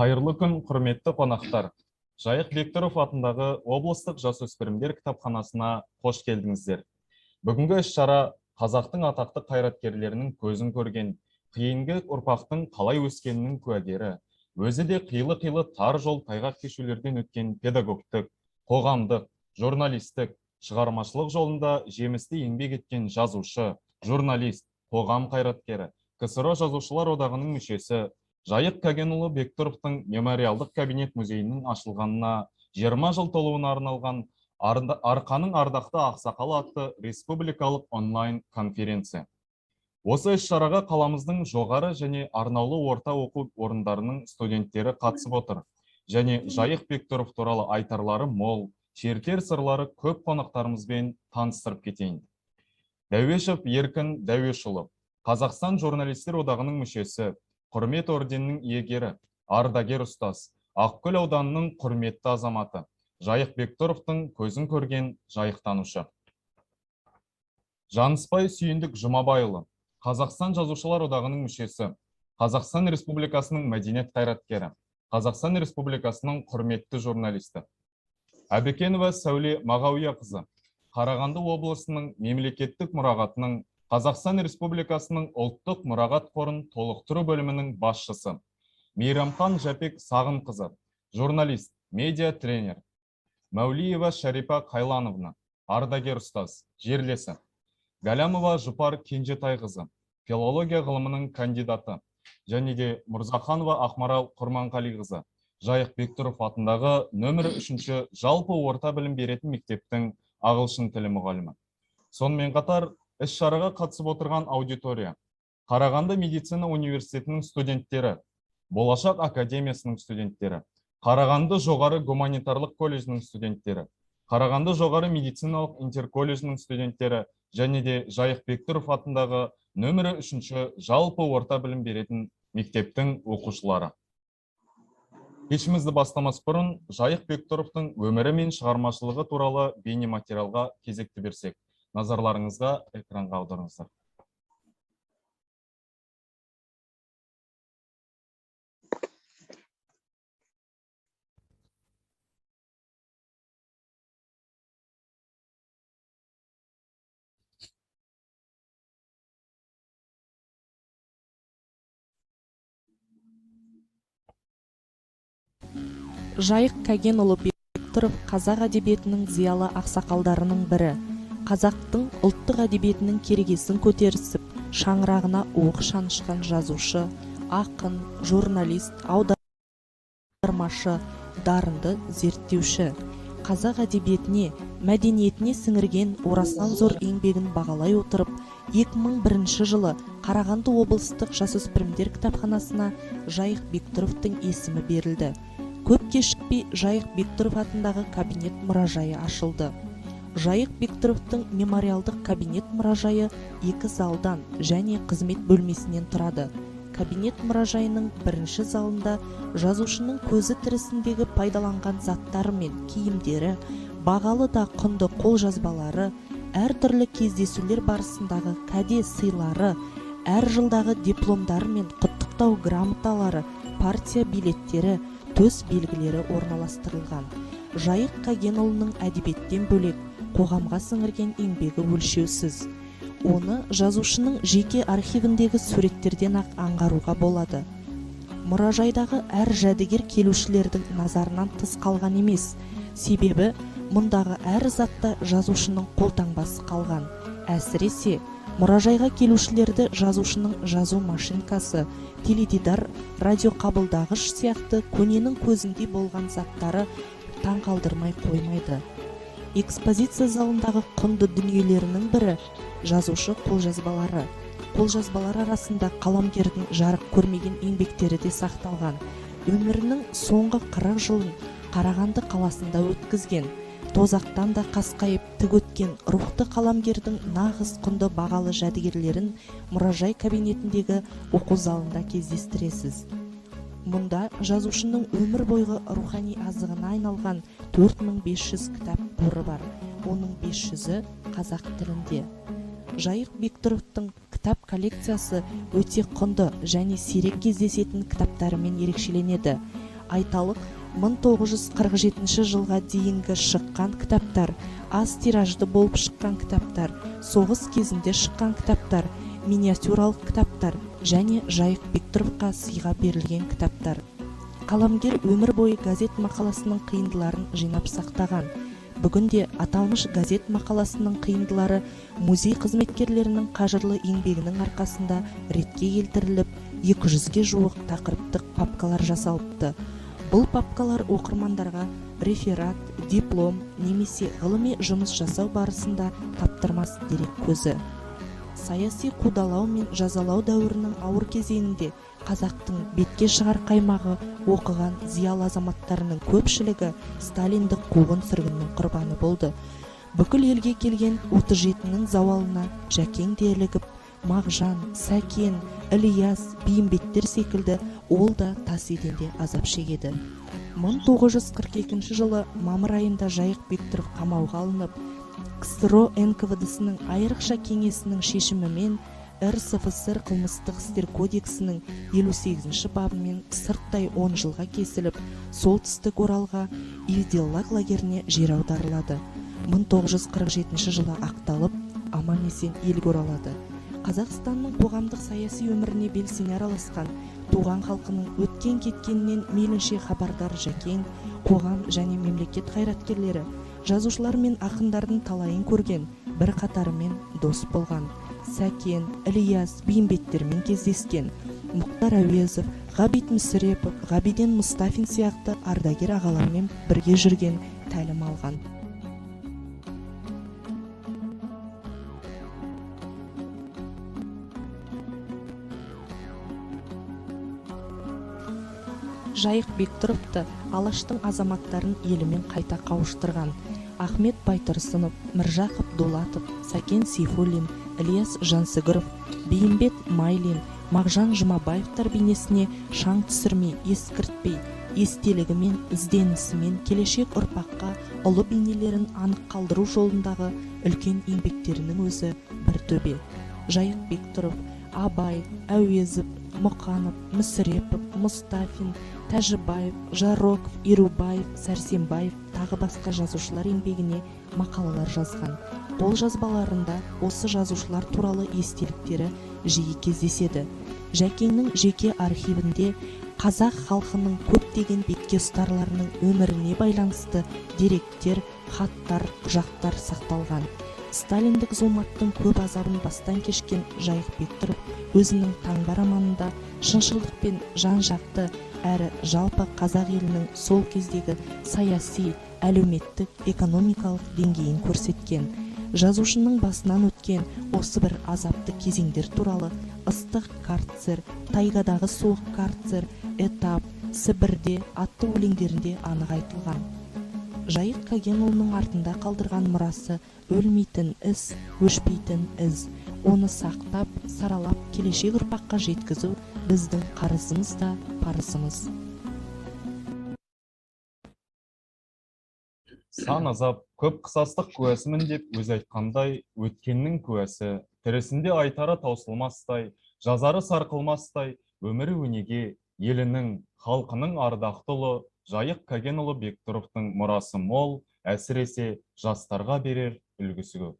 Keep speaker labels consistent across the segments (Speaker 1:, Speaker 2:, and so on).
Speaker 1: Қайырлы күн, құрметті қонақтар. Жайық Бектұров атындағы облыстық жасөспірімдер кітапханасына қош келдіңіздер. Бүгінгі іс-шара қазақтың атақты қайраткерлерінің көзін көрген, кейінгі ұрпақтың қалай өскенінің куәгері, өзі де қилы-қилы тар жол тайғақ кешулерден өткен педагогтік, қоғамдық, журналистік, шығармашылық жолында жемісті еңбек еткен жазушы, журналист, қоғам қайраткері, КСР жазушылар одағының мүшесі Жайық Кәгенұлы Бектұровтың мемориалдық кабинет музейінің ашылғанына 20 жыл толуына арналған Арқаның ардақты ақсақалы атты республикалық онлайн конференция. Осы іс-шараға қаламыздың жоғары және арнаулы орта оқу орындарының студенттері қатысып отыр. Және Жайық Бектұров туралы айтарлары мол, шертер сырлары көп қонақтарымызбен таныстырып кетейін. Дәуешев Еркін Дәуешұлы, Қазақстан журналистер одағының мүшесі, құрмет орденінің иегері, ардагер ұстаз, Ақкөл ауданының құрметті азаматы, Жайық Бектұровтың көзін көрген жайықтанушы. Жаныспай Сүйіндік Жұмабайұлы, Қазақстан жазушылар одағының мүшесі, Қазақстан Республикасының мәдениет қайраткері, Қазақстан Республикасының құрметті журналисті. Әбекенова Сәуле Мағауияқызы, Қарағанды облысының мемлекеттік мұрағатының Қазақстан Республикасының ұлттық мұрағат қорын толықтыру бөлімінің басшысы. Мейрамхан Жәпек Сағынқызы, журналист, медиа тренер. Мәулиева Шарипа Қайлановна, ардагер ұстаз, жерлесі. Галямова Жұпар Кенжетайқызы, филология ғылымының кандидаты. Және де Мұрзаханова Ақмарал Құрманқалиқызы, Жайық Бектұров атындағы нөмірі 3 жалпы орта білім беретін мектептің ағылшын тілі мұғалімі. Сонымен қатар іс-шараға қатысып отырған аудитория, Қарағанды медицина университетінің студенттері, Болашақ академиясының студенттері, Қарағанды жоғары гуманитарлық колледжінің студенттері, Қарағанды жоғары медициналық интерколледжінің студенттері және де Жайық Бектұров атындағы нөмірі 3 жалпы орта білім беретін мектептің оқушылары. Кешімізді бастамас бұрын Жайық Бектұровтың өмірі мен шығармашылығы туралы бейнематериалға кезекті берсек. Назарларыңызға экранға аударыңыздар.
Speaker 2: Жайық Кәгенұлы Бектұров қазақ әдебиетінің зиялы ақсақалдарының бірі. Қазақтың ұлттық әдебиетінің керегесін көтерісіп, шаңырағына оқ шанышқан жазушы, ақын, журналист, аудармашы, дарынды зерттеуші. Қазақ әдебиетіне, мәдениетіне сіңірген орасан зор еңбегін бағалай отырып, 2001 жылы Қарағанды облыстық жасөспірімдер кітапханасына Жайық Бектұровтың есімі берілді. Көп кешікпей Жайық Бектұров атындағы кабинет мұражайы ашылды. Жайық Бектұровтың мемориалдық кабинет мұражайы 2 залдан және қызмет бөлмесінен тұрады. Кабинет мұражайының бірінші залында жазушының көзі тірісіндегі пайдаланған заттары мен киімдері, бағалы да құнды қолжазбалары, әртүрлі кездесулер барысындағы кәде сыйлары, әр жылдағы дипломдар мен құттықтау грамоталары, партия билеттері, төс белгілері орналастырылған. Жайық Кәгенұлының әдебиеттен бөлек қоғамға сіңірген еңбегі өлшеусіз. Оны жазушының жеке архивіндегі суреттерден ақ аңғаруға болады. Мұражайдағы әр жәдігер келушілердің назарынан тыс қалған емес, себебі мұндағы әр затта жазушының қолтаңбасы қалған. Әсіресе мұражайға келушілерді жазушының жазу машинкасы, теледидар, радиоқабылдағыш сияқты көненің көзіндей болған заттары таң қалдырмай қоймайды. Экспозиция залындағы құнды дүниелерінің бірі жазушы қолжазбалары. Қолжазбалар арасында қаламгердің жарық көрмеген еңбектері де сақталған. Өмірінің соңғы 40 жылын Қарағанды қаласында өткізген, тозақтан да қасқайып тік өткен рухты қаламгердің нағыз құнды бағалы жәдігерлерін мұражай кабинетіндегі оқу залында кездестіресіз. Мұнда жазушының өмір бойғы рухани азығына айналған 4500 кітап қоры бар. Оның 500-і қазақ тілінде. Жайық Бектұровтың кітап коллекциясы өте құнды және сирек кездесетін кітаптарымен ерекшеленеді. Айталық, 1947 жылға дейінгі шыққан кітаптар, аз тиражды болып шыққан кітаптар, соғыс кезінде шыққан кітаптар, миниатюралық кітаптар және Жайық Бектұровқа сыйға берілген кітаптар. Қаламгер өмір бойы газет мақаласының қиындыларын жинап сақтаған. Бүгінде аталмыш газет мақаласының қиындылары музей қызметкерлерінің қажырлы еңбегінің арқасында ретке келтіріліп, 200-ге жуық тақырыптық папкалар жасалыпты. Бұл папкалар оқырмандарға реферат, диплом немесе ғылыми жұмыс жасау барысында таптырмас дерек көзі. Саяси қудалау мен жазалау дәуірінің ауыр кезеңінде қазақтың бетке шығар қаймағы оқыған зиялы азаматтарының көпшілігі сталиндік қуғын-сүргіннің құрбаны болды. Бүкіл елге келген 37-нің зауалына Жәкең де ілігіп, Мағжан, Сәкен, Ілияс, Бейімбеттер секілді ол да тас еденде азап шегеді. 1942 жылы мамыр айында Жайық Бектұров қамауға алынып, КСРО НКВД-сінің айрықша кеңесінің шешімімен РСФСР қылмыстық істер кодексінің 58-ші бабымен сырттай 10 жылға кесіліп, солтүстік Оралға Ивделлаг лагеріне жер аударылады. 1947 жылы ақталып, аман-есен елге оралады. Қазақстанның қоғамдық саяси өміріне белсене араласқан, туған халқының өткен-кеткеннен мейлінше хабардар Жәкең, қоғам және мемлекет қайраткерлері, жазушылар мен ақындардың талайын көрген, бір қатарымен дос болған. Сәкен, Ілияс, Бейімбеттермен кездескен. Мұхтар Әуезов, Ғабит Мүсірепов, Ғабиден Мұстафин сияқты ардагер ағалармен бірге жүрген, тәлім алған. Жайық Бектұровты Алаштың азаматтарын елімен қайта қауыштырған. Ахмет Байтұрсынов, Міржақып Дулатов, Сәкен Сейфуллин, Ілияс Жансүгіров, Бейімбет Майлин, Мағжан Жұмабаевтар бейнесіне шаң түсірмей, ескіртпей, естелігімен, ізденісімен келешек ұрпаққа ұлы бейнелерін анық қалдыру жолындағы үлкен еңбектерінің өзі бір төбе. Жайық Бектұров, Абай, Әуезов, Мұқанов, Мүсірепов, Мұстафин, Тәжібаев, Жароков, Ирубаев, Сәрсенбаев тағы басқа жазушылар еңбегіне мақалалар жазған. Ол жазбаларында осы жазушылар туралы естеліктері жиі кездеседі. Жәкеңнің жеке архивінде қазақ халқының көптеген бетке ұстарларының өміріне байланысты деректер, хаттар, құжаттар сақталған. Сталиндік зұлматтың көп азабын бастан кешкен Жайық Бектұров өзінің таңба романында шыншылдық пен жан-жақты әрі жалпы қазақ елінің сол кездегі саяси, әлеуметтік, экономикалық деңгейін көрсеткен. Жазушының басынан өткен осы бір азапты кезеңдер туралы ыстық карцер, тайгадағы суық карцер, этап, Сібірде атты өлеңдерінде анық айтылған. Жайық Кагенұлының артында қалдырған мұрасы өлмейтін іс, өшпейтін із. Оны сақтап, саралап, келешек ұрпаққа жеткізу біздің қарызымыз да парызымыз.
Speaker 1: Сан азап, көп қысастық куәсімін деп өз айтқандай, өткеннің куәсі, тірісінде айтары таусылмастай, жазары сарқылмастай, өмірі өнеге, елінің, халқының ардақты ұлы Жайық Кагенұлы Бектұровтың мұрасы мол, әсіресе жастарға берер үлгісі көп.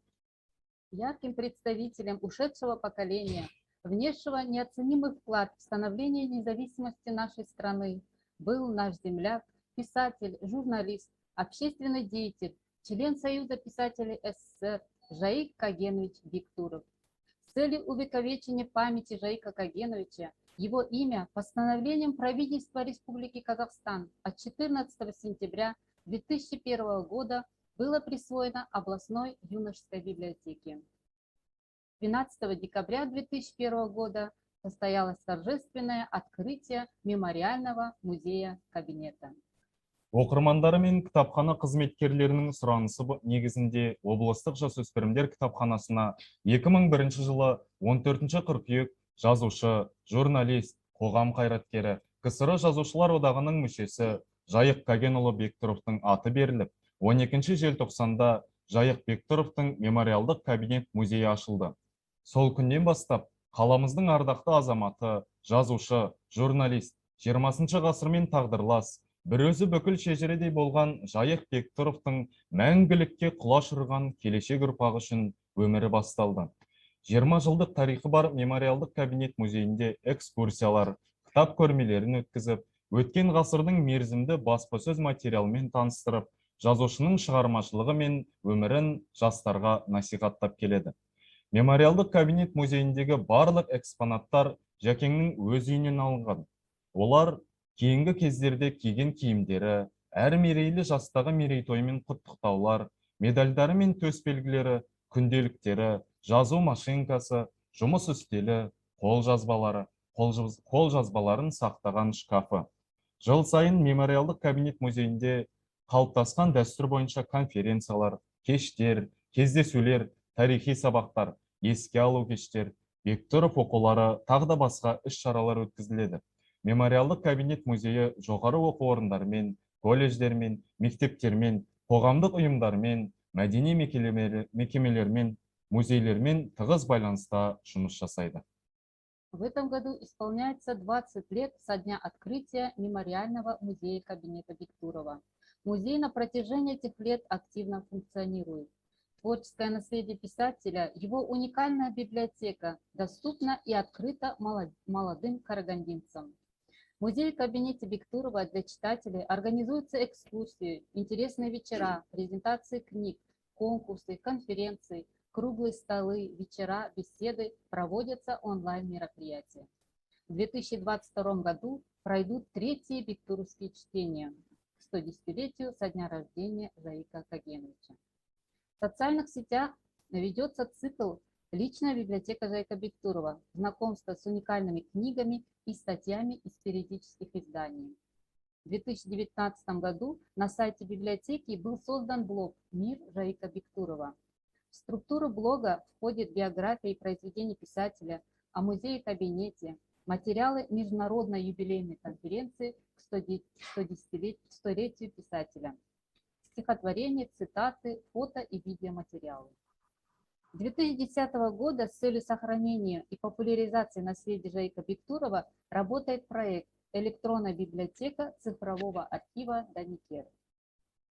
Speaker 3: Ярким представителем ушедшего поколения, внесшего неоценимый вклад в становление независимости нашей страны, был наш земляк, писатель, журналист, общественный деятель, член Союза писателей СССР Жайық Кагенович Бектуров. С целью увековечения памяти Жайыка Кагеновича его имя постановлением правительства Республики Казахстан от 14 сентября 2001 года было присвоено областной юношеской библиотеке. 12 декабря 2001 года состоялось торжественное открытие мемориального музея кабинета.
Speaker 1: Оқырмандары мен кітапхана қызметкерлерінің сұранысы негізінде облыстық жасөспірімдер кітапханасына 2001 жылы 14 қыркүйек жазушы, журналист, қоғам қайраткері, КСР жазушылар одағының мүшесі Жайық Кагенұлы Бектұровтың аты беріліп, 12 желтоқсанда Жайық Бектұровтың мемориалдық кабинет музейі ашылды. Сол күннен бастап қаламыздың ардақты азаматы, жазушы, журналист, 20 ғасырмен тағдырлас, бір өзі бүкіл шежіредей болған Жайық Бектұровтың мәңгілікке құлаш ұрған келешек ұрпағы үшін өмірі басталды. 20 жылдық тарихы бар мемориалдық кабинет музейінде экскурсиялар, кітап көрмелерін өткізіп, өткен ғасырдың мерзімді баспасөз материалымен таныстырып, жазушының шығармашылығы мен өмірін жастарға насихаттап келеді. Мемориалдық кабинет музейіндегі барлық экспонаттар Жәкеңнің өз үйінен алынған. Олар кейінгі кездерде киген киімдері, әр мерейлі жастағы мерейтоймен құттықтаулар, медальдары мен төсбелгілері, күнделіктері, жазу машинкасы, жұмыс үстелі, қолжазбаларын сақтаған шкафы. Жыл сайын мемориалдық кабинет музейінде қалыптасқан дәстүр бойынша конференциялар, кештер, кездесулер, тарихи сабақтар, еске алу кештер, Бектұров оқулары, тағы да басқа іс-шаралар өткізіледі. Мемориалдық кабинет музейі жоғары оқу орындарымен, колледждермен, мектептермен, қоғамдық ұйымдармен, мәдени мекемелермен, музейлермен тығыз байланыста жұмыс жасайды.
Speaker 3: В этом году исполняется 20 лет со дня открытия мемориального музея кабинета Бектурова. Музей на протяжении этих лет активно функционирует. Творческое наследие писателя, его уникальная библиотека доступна и открыта молодым карагандинцам. В музее-кабинете Бектурова для читателей организуются экскурсии, интересные вечера, презентации книг, конкурсы, конференции, круглые столы, вечера, беседы, проводятся онлайн-мероприятия. В 2022 году пройдут третьи бектуровские чтения к 110-летию со дня рождения Заика Кагеновича. В социальных сетях ведется цикл «Личная библиотека Заика Бектурова», знакомство с уникальными книгами и статьями из периодических изданий. В 2019 году на сайте библиотеки был создан блог «Мир Заика Бектурова». В структуру блога входит биография и произведения писателя, о музее-кабинете, материалы международной юбилейной конференции к 100-летию писателя, стихотворения, цитаты, фото и видеоматериалы. С 2010 года с целью сохранения и популяризации наследия Заика Бектурова работает проект «Электронная библиотека цифрового архива Даникер».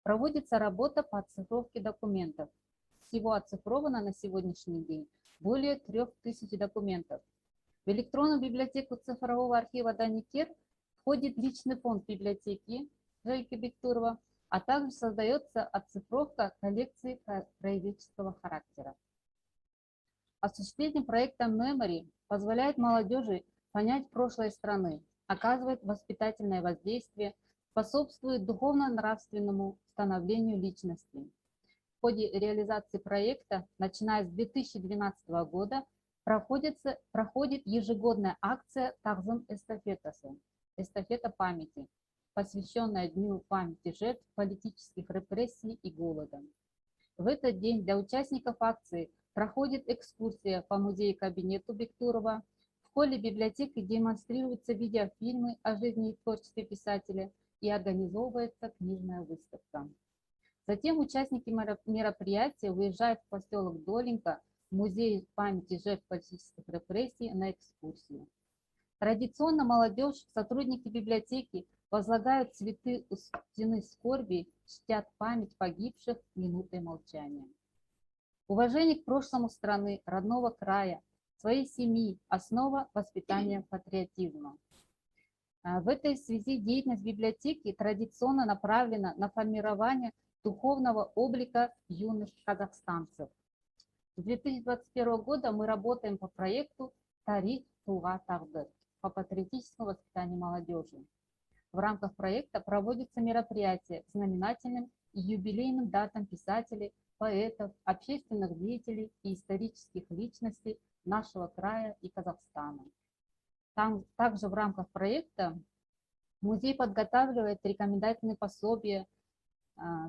Speaker 3: Проводится работа по оцифровке документов. Всего оцифровано на сегодняшний день более 3000 документов. В электронную библиотеку цифрового архива Даникер входит личный фонд библиотеки Заика Бектурова, а также создается оцифровка коллекции краеведческого характера. Осуществление проекта Memory позволяет молодежи понять прошлое страны, оказывает воспитательное воздействие, способствует духовно-нравственному становлению личности. В ходе реализации проекта, начиная с 2012 года, проходит ежегодная акция «Тағзым эстафетасы» – эстафета памяти, посвященная Дню памяти жертв политических репрессий и голода. В этот день для участников акции проходит экскурсия по музею-кабинету Бектурова. В холле библиотеки демонстрируются видеофильмы о жизни и творчестве писателя и организовывается книжная выставка. Затем участники мероприятия выезжают в поселок Долинка, музей памяти жертв политических репрессий, на экскурсию. Традиционно молодежь, сотрудники библиотеки возлагают цветы у стены скорби, чтят память погибших минутой молчания. Уважение к прошлому страны, родного края, своей семьи – основа воспитания патриотизма. В этой связи деятельность библиотеки традиционно направлена на формирование духовного облика юных казахстанцев. С 2021 года мы работаем по проекту «Тарих Туга Тагдыр» по патриотическому воспитанию молодежи. В рамках проекта проводятся мероприятия знаменательным и юбилейным датам писателей, поэтов, общественных деятелей и исторических личностей нашего края и Казахстана. Также в рамках проекта музей подготавливает рекомендательные пособия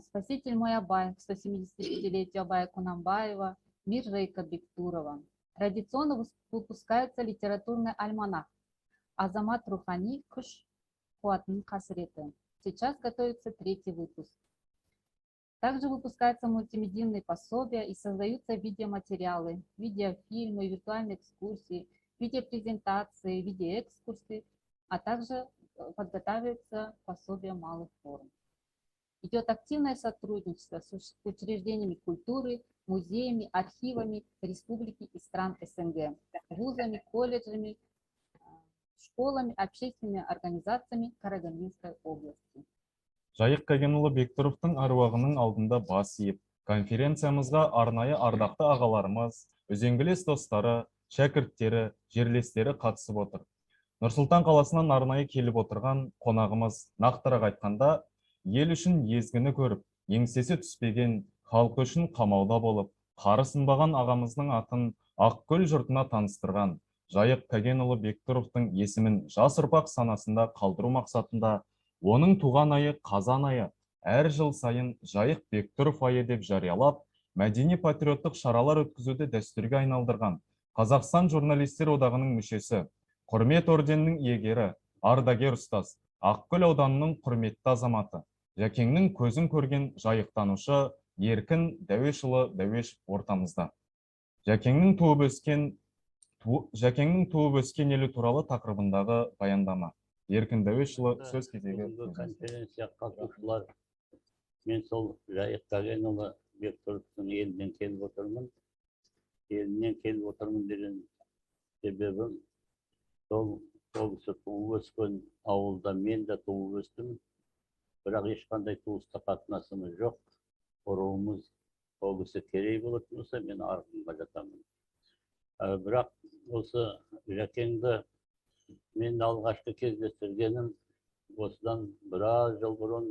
Speaker 3: «Спаситель мой Абай» к 175-летию Абая Кунанбаева, «Мир Заика Бектурова». Традиционно выпускается литературный альманах «Азамат Рухани Кыш Куатын Касреты». Сейчас готовится 3-й выпуск. Также выпускаются мультимедийные пособия и создаются видеоматериалы, видеофильмы, виртуальные экскурсии, видеопрезентации, видеоэкскурсии а также подготавливается пособие малых форм. Идет активное сотрудничество с учреждениями культуры, музеями, архивами республики и стран СНГ, вузами, колледжами, школами, общественными организациями Карагандинской области.
Speaker 1: Жайық Кәгенұлы Бектұровтың аруағының алдында бас иіп, конференциямызға арнайы ардақты ағаларымыз, үзеңгілес достары, шәкірттері, жерлестері қатысып отыр. Нұрсұлтан қаласынан арнайы келіп отырған қонағымыз нақтырақ айтқанда, ел үшін езгіні көріп, еңсесі түспеген, халқы үшін қамауда болып, қары сынбаған ағамыздың атын Ақкөл жұртына таныстырған Жайық Кәгенұлы Бектұровтың есімін жас ұрпақ санасында қалдыру мақсатында оның туған айы қазан айы әр жыл сайын Жайық Бектұров айы деп жариялап, мәдени-патриоттық шаралар өткізуді дәстүрге айналдырған Қазақстан журналистер одағының мүшесі, құрмет орденінің иегері, ардагер ұстаз, Ақкөл ауданының құрметті азаматы, Жәкеңнің көзін көрген жайықтанушы Еркін Дәуешұлы Дәуешев ортамызда. Жәкеңнің туып өскен елі туралы тақырыбындағы баяндама. Еркін Дәуешұлы сөз кезегі.
Speaker 4: Конференция қатысушылар, мен сол Жайық Кәгенұлы Бектұровтың елінен келіп отырмын. Елінен келіп отырмын деген себебім, сол кісі туып өскен ауылда мен де туып өстім. Бірақ ешқандай туыстық қатынасымыз жоқ. Ұруымыз ол кісі Керей болатын болса, мен Арғынға жатамын. Бірақ осы Жәкеңді мен алғашқы кездестіргенім осыдан біраз жыл бұрын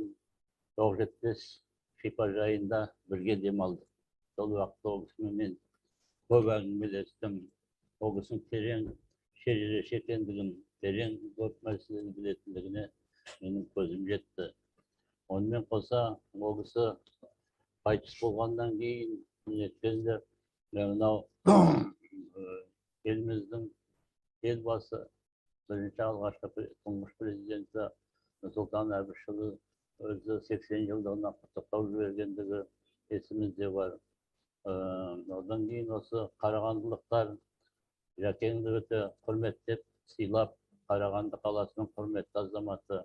Speaker 4: 97 шипажайында бірге демалдық. Сол уақытта ол кісімен мен көп әңгімелестім. Ол кісінің терең шежіреші екендігін, терең көп мәселені білетіндігіне менің көзім жетті. Онымен қоса ол кісі қайтыс болғаннан кейін неткенде мынау еліміздің елбасы бірінші алғашқы тұңғыш президенті Нұрсұлтан Әбішұлы өзі 80 жылдығына құттықтау жібергендігі есімізде бар. Одан кейін осы қарағандылықтар Жәкеңді өте құрметтеп, сыйлап, Қарағанды қаласының құрметті азаматы.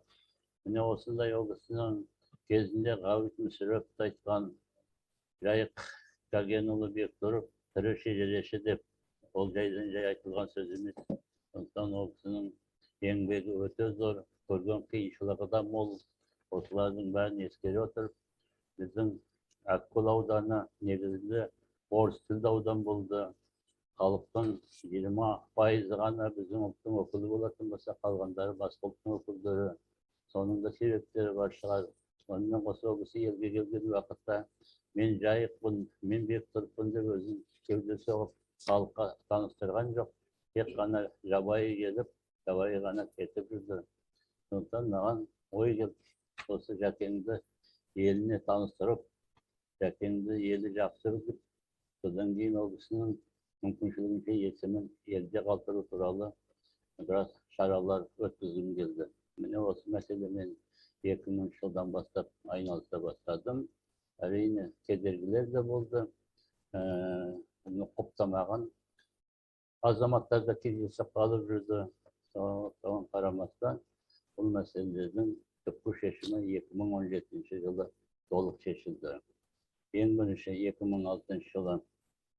Speaker 4: Міне осындай ол кісінің кезінде Ғабит Мүсірепов айтқан Жайық Кәгенұлы Бектұров тірі шежіреші деп, ол жайдан жай айтылған сөз емес. Сондықтан ол кісінің еңбегі өте зор, көрген қиыншылығы да мол. Осылардың бәрін ескере отырып, біздің Ақкөл ауданы негізінде орыс тілді аудан болды. Халықтың 20% ғана біздің ұлттың өкілі болатын болса, қалғандары басқа ұлттың өкілдері. Соның да себептері бар шығар. Онымен қоса ол кісі елге келген уақытта мен Жайықпын, мен Бектұровпын деп өзін кеуде соғып халыққа таныстырған жоқ. Тек қана жабайы келіп, жабайы ғана кетіп жүрді. Сондықтан маған ой келді, осы Жәкеңді еліне таныстырып, Жәкеңді елі жақсы біліп, содан кейін ол кісінің мүмкіншілігінше есімін елде қалдыру туралы біраз шаралар өткізгім келді. Міне осы мәселемен 2000 жылдан бастап айналыса бастадым. Әрине кедергілер де болды. Оны құптамаған азаматтар да кездесіп қалып жүрді. Соған қарамастан бұл мәселелердің түпкі шешімі 2017 жылы толық шешілді. Ең бірінші 2006 жылы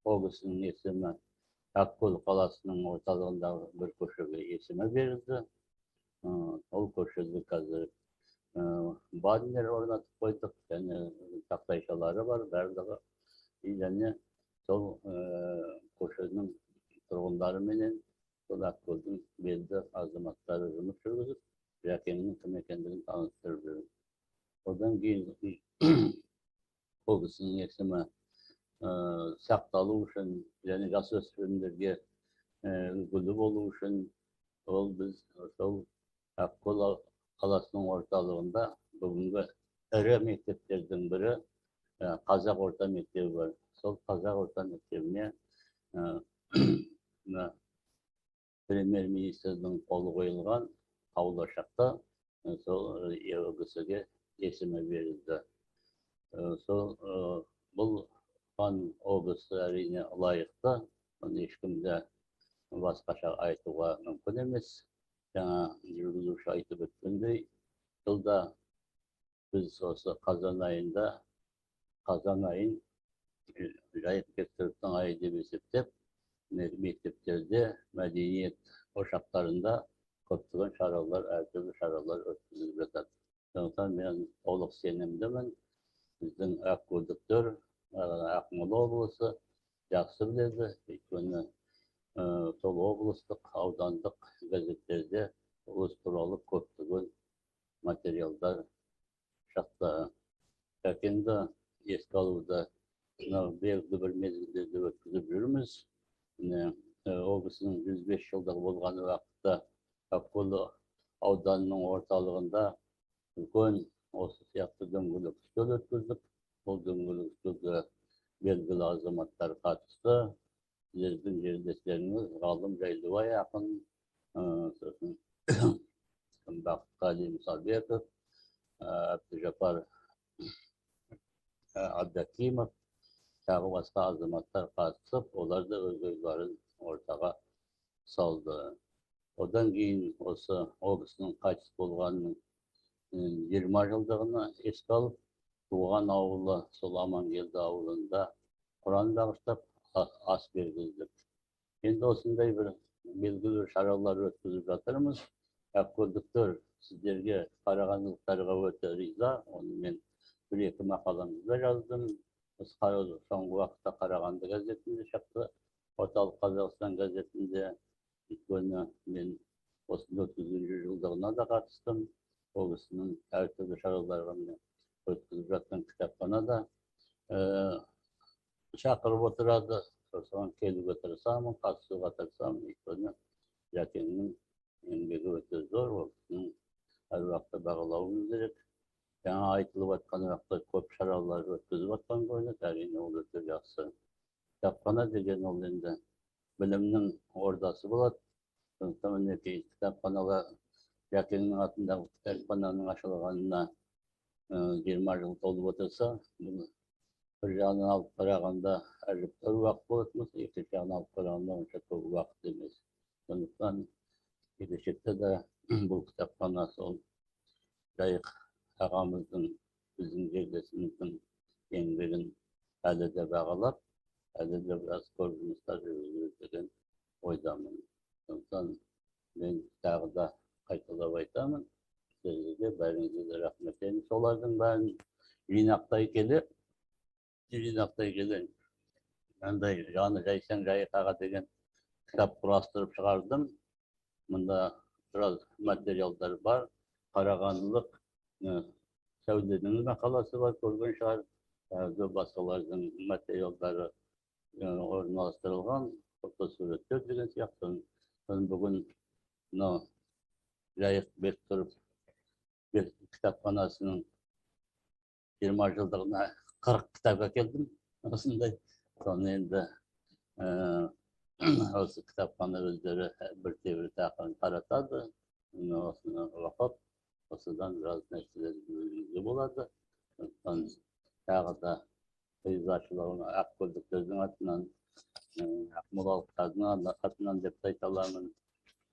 Speaker 4: ол кісінің есімі Ақкөл қаласының орталығындағы бір көшеге есімі берілді. Ол көшеде қазір баннер орнатып қойдық, және тақтайшалары бар барлығы. Және сол көшенің тұрғындары менен сол Ақкөлдің белді азаматтары жұмыс жүргізіп, Жәкеңнің кім екендігін таныстырып жүрді. Одан кейін ол кісінің есімі сақталу үшін және жасөспірімдерге үлгілі болу үшін ол біз сол Ақкөл қаласының орталығында бүгінгі ірі мектептердің бірі Қазақ орта мектебі бар. Сол Қазақ орта мектебіне премьер-министрдің қолы қойылған қаулы шықты. Сол кісіге есімі берілді. Бұл облысы әрине лайықты, оны ешкім де басқаша айтуға мүмкін емес. жаңа жүргізуші айтып өткендей, жылда біз осы қазан айын жайық бектұровтың айы деп есептеп, мектептерде, мәдениет ошақтарында көптеген шаралар, әртүрлі шаралар өткізіліп жатады. Сондықтан мен толық сенімдімін, біздің ақкөлдіктер, Ақмола облысы жақсы біледі, өйткені сол облыстық, аудандық газеттерде облыс туралы көптеген материалдар шықты. Жәкеңді еске алуды белгілі бір мезгілдерде өткізіп жүрміз. Облысының 105 жылдығы болған уақытта Ақкөл ауданының орталығында үлкен осы сияқты дөңгелек үстел өткіздік. Бұл дөңгелек үстелге белгілі азаматтар қатысты. Сіздердің жерлестеріңіз ғалым Жайлыбай ақын, Бақытқали Мұсабеков, Әбдіжапар Абдакимов, тағы басқа азаматтар қатысып, олар да өз ойларын ортаға салды. Одан кейін осы облысының қайтыс болғанының 20 жылдығына еске алып, туған ауылы, сол Амангелді ауылында Құран бағыштап ас бергіздік. Енді осындай бір белгілі шаралар өткізіп жатырмыз. Ақкөлдіктер сіздерге, қарағандылықтарға өте риза. Оны мен бір-екі мақаламызда жаздым. Соңғы уақытта Қарағанды газетінде шықты, Орталық Қазақстан газетінде. Өйткені мен осында 30 жылдығына да қатыстым. Облысының әртүрлі шараларға өткізіп жатқан кітапханада шақырып отырады. Соған келуге тырысамын, қатысуға тырысамын. Өйткені Жәкеңнің еңбегі өте зор, олардың әр уақытта бағалауымыз керек. Жаңа айтылып жатқан уақытта көп шаралар өткізіп жатқан көрінеді, әрине ол өте жақсы. Кітапхана деген ол енді білімнің ордасы болады. Сондықтан мінекей кітапханаға Жәкеңнің атындағы кітапхананың ашылғанына 20 жыл толып отырса, бір жағынан алып қарағанда әжептәуір уақыт болатын болса, екінші жағынан алып қарағанда онша көп уақыт емес. Сондықтан келешекте де бұл кітапхана сол Жайық ағамыздың, біздің жерлесіміздің еңбегін әлі де бағалап, әлі де біраз көп жұмыстар жүргізеді деген ойдамын. Сондықтан мен тағы да қайталап айтамын, сіздерге бәріңізге де рахмет. Енді солардың бәрін жинақтай келе, мынандай жаны жайсаң Жайық аға деген кітап құрастырып шығардым. Мұнда біраз материалдар бар. Қарағандылық сәулетінің мақаласы бар, көрген шығар. Басқалардың материалдары орналастырылған, фотосуреттер деген сияқты. Бүгін Жайық Бектұров кітапханасының 20 жылдығына 40 кітап әкелдім. Осындай. Соны енді осы кітапхана өздері бір-тебір тақырын таратады. Осыны оқып, осыдан біраз нәрселер білуге болады. Тағы да ризашылығын ақкөлдіктердің атынан, ақмолалықтардың атынан деп айта аламын.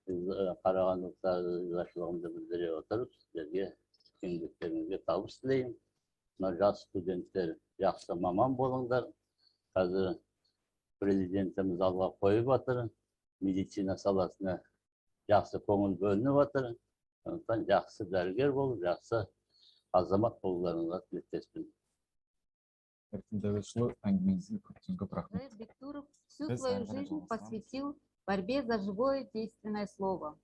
Speaker 4: Қарағандылықтардың ризашылығымды білдіре отырып, сіздерге еңбектеріңізге табыс тілеймін. Жас студенттер жақсы маман болыңдар. Қазір президентіміз алға қойып жатыр. Медицина саласына жақсы көңіл бөлініп жатыр. Сондықтан жақсы дәрігер болып, жақсы азамат болуларыңызға тілектеспін.
Speaker 3: Жайық Бектұров всю свою жизнь посвятил борьбе за живое действенное слово.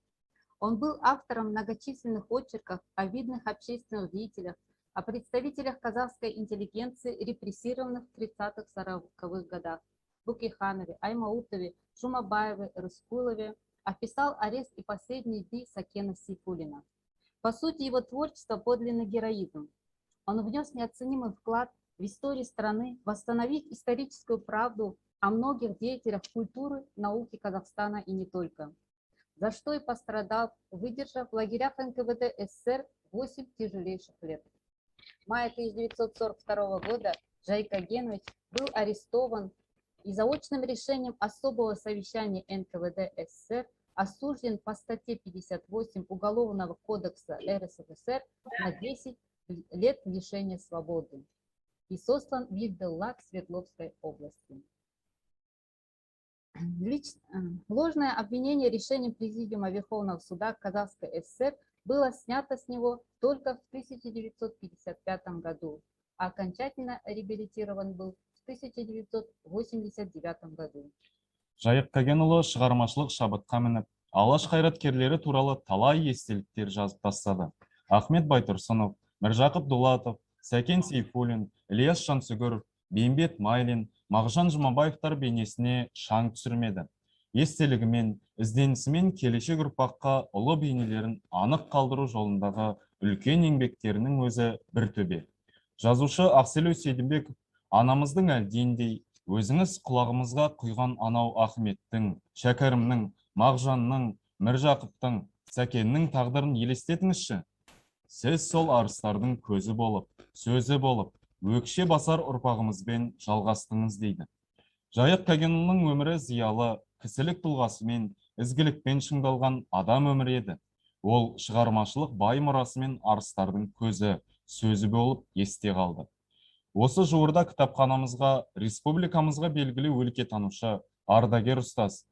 Speaker 3: Он был автором многочисленных очерков о видных общественных деятелях, о представителях казахской интеллигенции, репрессированных в 30-40-х годах, Букиханове, Аймаутове, Жумабаеве, Рыскулове, описал арест и последние дни Сакена Сейфуллина. По сути, его творчество подлинный героизм. Он внес неоценимый вклад в историю страны, восстановив историческую правду о многих деятелях культуры, науки Казахстана и не только. За что и пострадал, выдержав в лагерях НКВД СССР 8 тяжелейших лет. В мае 1942 года Жайык Агенович был арестован и заочным решением особого совещания НКВД СССР осужден по статье 58 Уголовного кодекса РСФСР на 10 лет лишения свободы и сослан в Вильделлак Свердловской области. Ложное обвинение решением Президиума Верховного суда Казахской ССР было снято с него только в 1955 году, а окончательно реабилитирован был в 1989 году.
Speaker 1: Жайық Кәгенұлы шығармашылық шабытқа мініп, алаш қайраткерлері туралы талай естеліктер жазып тастады. Ахмет Байтұрсынов, Міржақып Дулатов, Сәкен Сейфуллин, Ілияс Жансүгіров, Бейімбет Майлин, Мағжан Жұмабаевтар бейнесіне шаң түсірмеді. Естелігімен, ізденісімен келешек ұрпаққа ұлы бейнелерін анық қалдыру жолындағы үлкен еңбектерінің өзі бір төбе. Жазушы Ақселеу Сейдімбеков, анамыздың әлдейіндей, өзіңіз құлағымызға құйған анау Ахметтің, Шәкәрімнің, Мағжанның, Міржақыптың, Сәкеннің тағдырын елестетіңізші. Сіз сол арыстардың көзі болып, сөзі болып, өкше басар ұрпағымызбен жалғастыңыз дейді. Жайық Кәгенұлының өмірі зиялы, кісілік тұлғасымен, ізгілікпен шыңдалған адам өмірі еді. Ол шығармашылық бай мұрасымен арыстардың көзі, сөзі болып есте қалды. Осы жуырда кітапханамызға, республикамызға белгілі өлкетанушы, ардагер ұстаз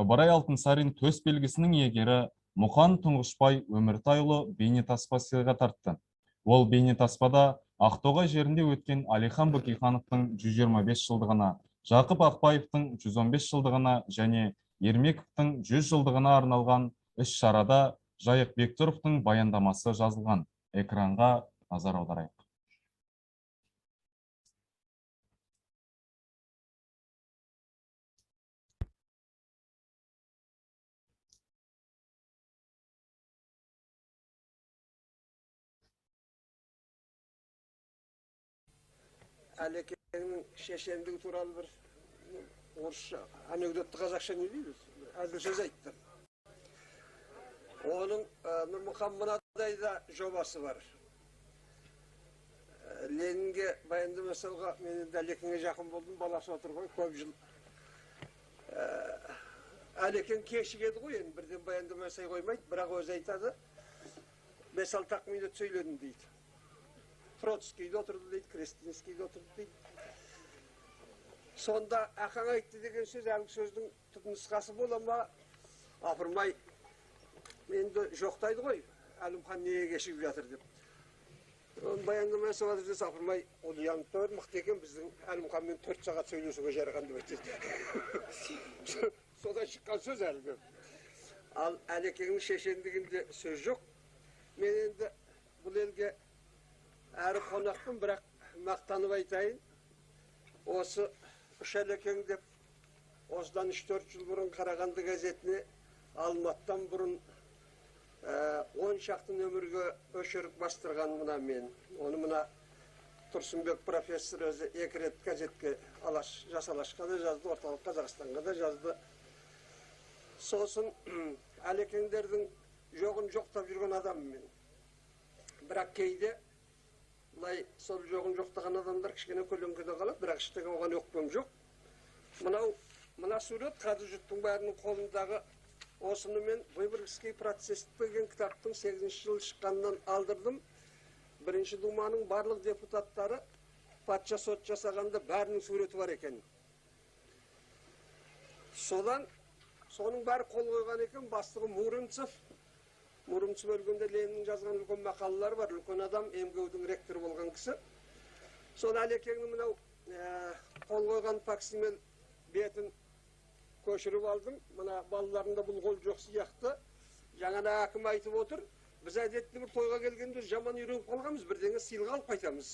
Speaker 1: Ыбырай Алтынсарин төс белгісінің иегері Мұқан Тұңғышбай Өміртайұлы бейнетаспа сыйға тартты. Ол бейнетаспада Ақтоғай жерінде өткен Алихан Бөкейхановтың 125 жылдығына, Жақып Ақбаевтың 115 жылдығына және Ермековтың 100 жылдығына арналған іс-шарада Жайық Бектұровтың баяндамасы жазылған. Экранға назар аударайық.
Speaker 5: Әлекеңнің шешендігі туралы бір орысша анекдотты қазақша не дейді? Әзіл сөз айтты. Оның Нұрмұхан мынадай да жобасы бар. Ленинге баяндамасауға мен енді Әлекеңе жақын болдым, баласы отыр ғой, көп жыл. Әлекең кешігеді ғой, енді бірден баяндамасай қоймайды, бірақ өзі айтады, 5-6 минут сөйледім дейді. Троцкийде отырды дейді, Крестинскийде отырды дейді. Сонда ақаң айтты деген сөз, әлгі сөздің түпнұсқасы бола ма? Апырмай, менді жоқтайды ғой, Әлімхан неге кешігіп жатыр деп. Баяндамасы бар десе, апырмай, ол янтор мықты екен, біздің Әлімханмен 4 сағат сөйлесуге жараған деп айтты. Содан шыққан сөз әлгі. Ал Әлекеңнің шешендігінде сөз жоқ. Мен енді бұл елге әрі қонақпын, бірақ мақтанып айтайын. Осы үш Әлекең деп, осыдан 3-4 жыл бұрын Қарағанды газетіне Алматтан бұрын 10 шақты нөмірге өшіріп бастырған мұна мен. Оны мұна Тұрсынбек профессор өзі 2 рет газетке Жас Алашқа да жазды, Орталық Қазақстанға да жазды. Сосын Әлекеңдердің жоғын жоқтап жүрген адам мен. Бірақ кейде сол жоғын жоқтаған адамдар кішкене көлеңкеде қалады, бірақ іштеген оған өкпем жоқ. Мына сурет қазір жұрттың бәрінің қолындағы осыны мен Выборгский процесс деген кітаптың 8-ші жылы шыққаннан алдырдым. 1-ші думаның барлық депутаттары патша сот жасағанда бәрінің суреті бар екен. Соның бәрі қол қойған екен, бастығы Муромцев. Муромцев өлгенде Лениннің жазған үлкен мақалалары бар, үлкен адам, МГУ-дің ректоры болған кісі. Соны Әлекеңнің мынау қол қойған факсимил бетін көшіріп алдым. Мына балаларында бұл қол жоқ сияқты. Жаңа әкім айтып отыр. Біз әдетті бір тойға келгенде жаман үйреніп қалғанбыз, бірдеңе сыйлық алып қайтамыз.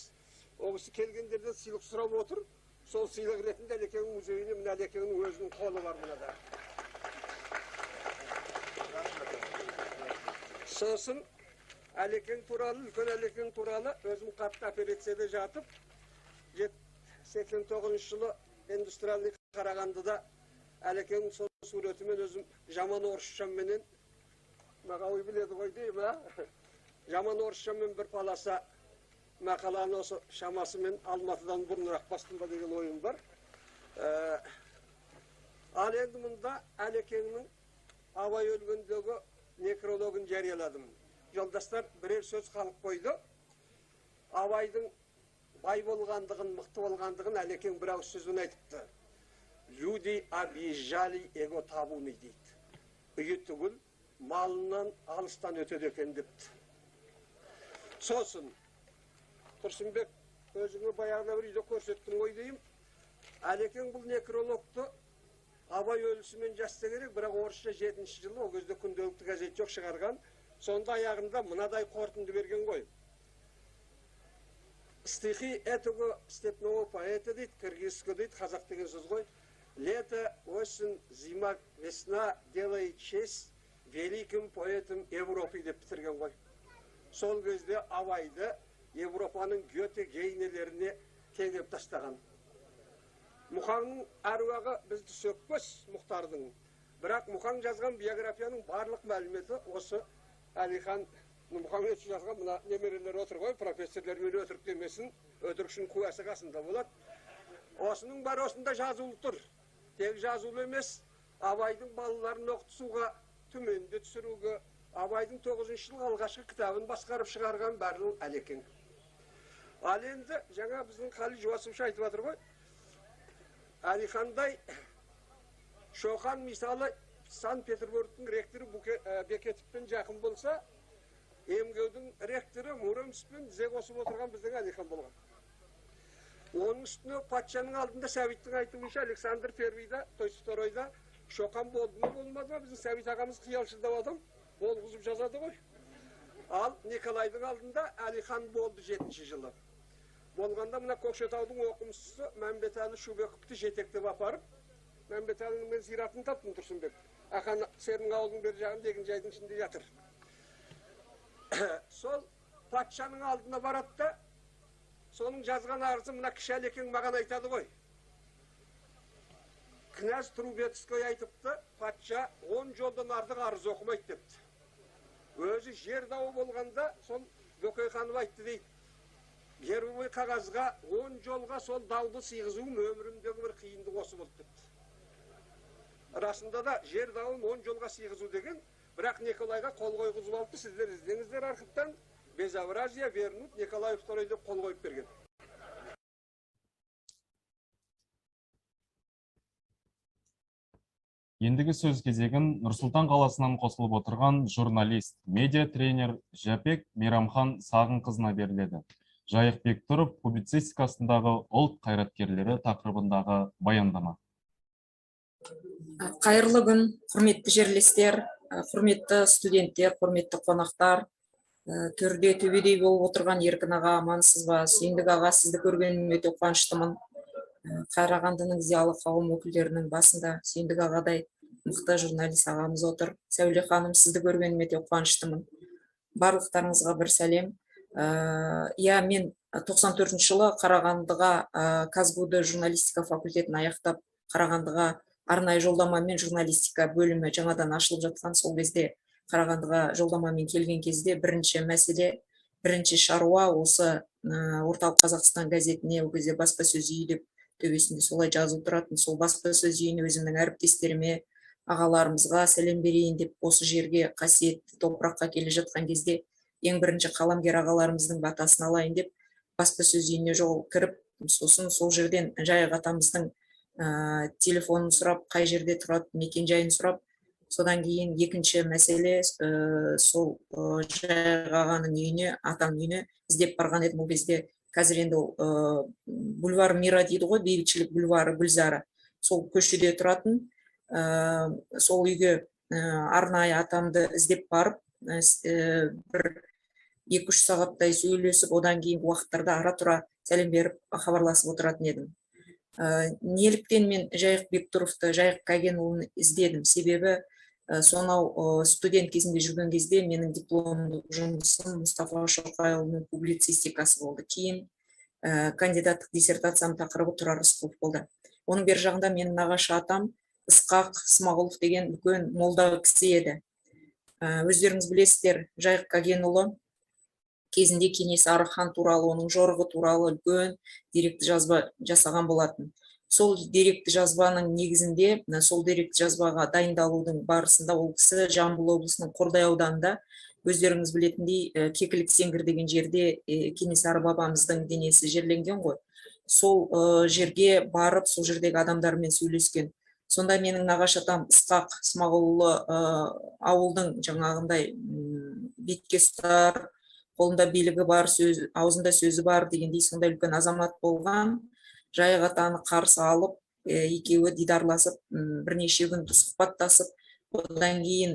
Speaker 5: Ол кісі келгендерден сыйлық сұрап отыр. Сол сыйлық ретінде Әлекеңнің музейіне мына Әлекеңнің өзінің қолы бар мынада. Сосын Әлекең туралы, үлкен Әлекең туралы өзім қатты операцияда жатып, 89 жылы индустриалный Қарағандыда Әлекең сол суретімен өзім жаман орысшаменен, мағауи біледі ғой дейм, жаман орысшамен бір паласа мақаланы осы шамасымен Алматыдан бұрынырақ бастым ба деген ойым бар. Ал енді мұнда Әлекеңнің абай өлгөндөгү некрологун жарыяладым. Жолдастар бірер сөз қалып қойды. Абайдың бай болғандығын, мықты болғандығын әлекең бір ауыз сөзбен айтыпты. Люди объезжали его табуны дейді. Үйі түгіл, малынан алыстан өтеді екен депті. Сосын, Тұрсынбек, өзіңі баяғына бір үйде көрсеттің ғой деймін. Әлекең бұл некрологты абай өлісімен жазса керек, бірақ орысша 7-ші жылы, ол кезде күнделікті газет жоқ шығарған. Сонда аяғында мынадай қорытынды берген ғой. Стихи этого степного поэта дейді, киргизский дейді, қазақ деген сөз ғой. Лето, осень, зима, весна делает честь великим поэтам Европы деп бітірген ғой. Сол кезде абайды Европаның Гёте гейнелеріне теңеп тастаған. Мұхаңның әруағы бізді сөкпес, Мұхтардың. Бірақ Мұхаң жазған биографияның барлық мәліметі осы Әлихан Мұхаммед жазған мына немерелер отыр ғой, профессорлермен өтірік демесін, өтірікшінің куәсі қасында болады. Осының бар осында жазулы тұр. Тек жазулы емес, абайдың балаларын оқытысуға, түменде түсіруге, абайдың 9-шы жылғы алғашқы кітабын басқарып шығарған барлығы Әлекең. Ал енді жаңа біздің Қали Жуасовшы айтып жатыр ғой. Әлихандай Шоқан мысалы Санкт-Петербургтың ректоры Бекетовпен жақын болса, Емгеудің ректоры Муромовпен тізе қосып отырған біздің Әлихан болған. Оның үстіне патшаның алдында Сәбиттің айтуынша Александр Первийда, Второйда Шоқан болды ма болмады ма, біздің Сәбит ағамыз қиялшылдап адам болғызып жазады ғой. Ал Николайдың алдында Әлихан болды 7-ші жылы. Болғанда мына Көкшетаудың оқымшысы Мәмбетәлі Шубековты жетектеп апарып, Мәмбетәлінің мен зиратын таптым Тұрсынбек. Ақан серінің ауылдың бер жағында егін жайдың ішінде жатыр. Сол патшаның алдына барады да, соның жазған арызы мына кіші Әлекең маған айтады ғой. Князь Трубецкой айтыпты, патша 10 жолдан артық арыз оқымайды депті. Өзі жер дауы болғанда сол Бөкейханов айтты дейді. Гербовый қағазға 10 жолға сол дауды сыйғызуым өмірімдегі бір қиындық осы болды депті. Расында да жер дауын 10 жолға сыйғызу деген, бірақ Николайға қол қойғызып алды. Сіздер іздеңіздер архивтан, Безобразие, Вернут, Николай II деп қол қойып берген.
Speaker 1: Ендігі сөз кезегін Нұрсұлтан қаласынан қосылып отырған журналист, медиа тренер Жәпек Мейрамхан Сағын қызына беріледі. Жайық Бектұров публицистикасындағы ұлт қайраткерлері тақырыбындағы баяндама.
Speaker 6: Қайырлы күн, құрметті жерлестер, құрметті студенттер, құрметті қонақтар, төрде төбедей болып отырған Еркін аға, амансыз ба? Сүйіндік аға, сізді көргеніме өте қуаныштымын. Қарағандының зиялы қауым өкілдерінің басында Сүйіндік ағадай мықты журналист ағамыз отыр. Сәуле ханым, сізді көргеніме өте қуаныштымын. Барлықтарыңызға бір сәлем. Мен 94 жылы Қарағандыға Казгуды журналистика факультетін аяқтап, Қарағандыға арнайы жолдамамен журналистика бөлімі жаңадан ашылып жатқан сол кезде Қарағандыға жолдамамен келген кезде бірінші мәселе, бірінші шаруа осы Орталық Қазақстан газетіне ол кезде баспасөз үйі деп төбесінде солай жазу тұратын. Сол баспасөз үйіне өзімнің әріптестеріме, ағаларымызға сәлем берейін деп осы жерге қасиетті топыраққа келе жатқан кезде ең бірінші қаламгер ағаларымыздың батасын алайын деп баспасөз үйіне жол кіріп, сосын сол жерден Жайық атамыздың телефонын сұрап, қай жерде тұрады, мекен жайын сұрап, содан кейін екінші мәселе сол Жайық ағаның үйіне, атаның үйіне іздеп барған едім. Ол кезде қазір енді бульвар Мира дейді ғой, бейбітшілік бульвары Гүлзары. Сол көшеде тұратын, сол үйге арнайы атамды іздеп барып, бір 2-3 сағаттай сөйлесіп, одан кейін уақыттарда ара-тұра сәлем беріп хабарласып отыратын едім. Неліктен мен Жайық Бектұровты, Жайық Кәгенұлын іздедім? Себебі сонау студент кезінде жүрген кезде менің дипломдық жұмысым Мұстафа Шоқайұлының публицистикасы болды. Кейін кандидаттық диссертациям тақырыбы Тұрар Рысқұлов болды. Оның бер жағында менің нағашы атам Ысқақ Смағұлов деген үлкен молда кісі еді. Өздеріңіз білесіздер, Жайық Кәгенұлы кезінде Кенесары хан туралы, оның жорығы туралы үлкен деректі жазба жасаған болатын. сол деректі жазбаның негізінде, сол деректі жазбаға дайындалудың барысында ол кісі Жамбыл облысының Қордай ауданында, өздеріңіз білетіндей, Кекілік Сеңгір деген жерде Кенесары бабамыздың денесі жерленген ғой. Сол жерге барып, сол жердегі адамдармен сөйлескен. Сонда менің нағашы атам Ысқақ Смағұлұлы ауылдың жаңағындай бетке ұстар, қолында билігі бар, аузында сөзі бар дегендей сондай үлкен азамат болған. Жайық атаны қарсы алып, екеуі дидарласып, бірнеше күн сұхбаттасып, одан кейін